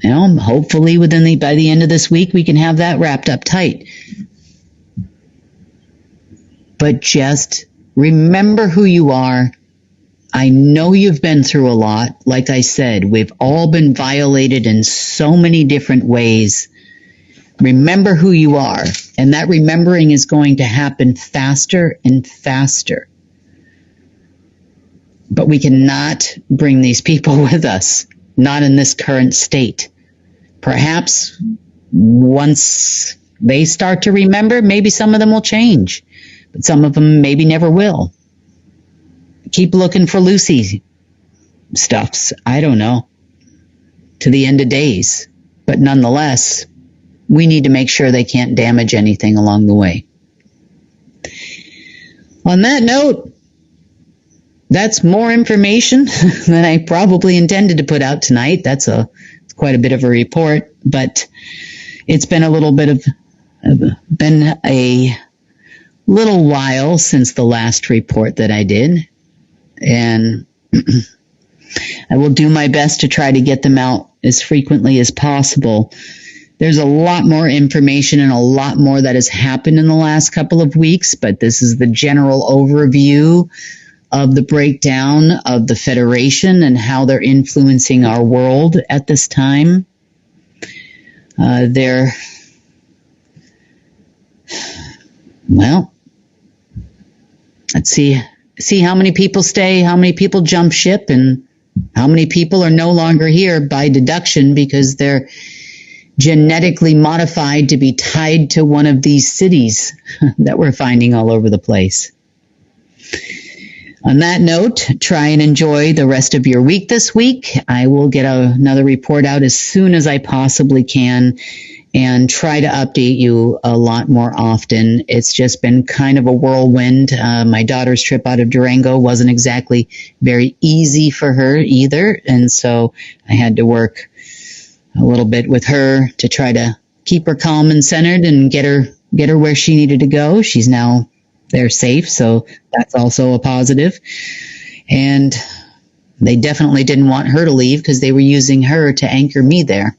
Hopefully by the end of this week, we can have that wrapped up tight. But just remember who you are. I know you've been through a lot. Like I said, we've all been violated in so many different ways. Remember who you are. And that remembering is going to happen faster and faster. But we cannot bring these people with us, not in this current state. Perhaps once they start to remember, maybe some of them will change, but some of them maybe never will. Keep looking for Lucy stuffs, I don't know, to the end of days. But nonetheless, we need to make sure they can't damage anything along the way. On that note, that's more information than I probably intended to put out tonight. It's quite a bit of a report, but it's been a little while since the last report that I did. And I will do my best to try to get them out as frequently as possible. There's a lot more information and a lot more that has happened in the last couple of weeks, but this is the general overview of the breakdown of the Federation and how they're influencing our world at this time. Well, let's see how many people stay, how many people jump ship, and how many people are no longer here by deduction because they're genetically modified to be tied to one of these cities that we're finding all over the place. On that note, try and enjoy the rest of your week this week. I will get another report out as soon as I possibly can and try to update you a lot more often. It's just been kind of a whirlwind. My daughter's trip out of Durango wasn't exactly very easy for her either, and so I had to work a little bit with her to try to keep her calm and centered and get her where she needed to go. She's now there safe, so that's also a positive. And they definitely didn't want her to leave because they were using her to anchor me there.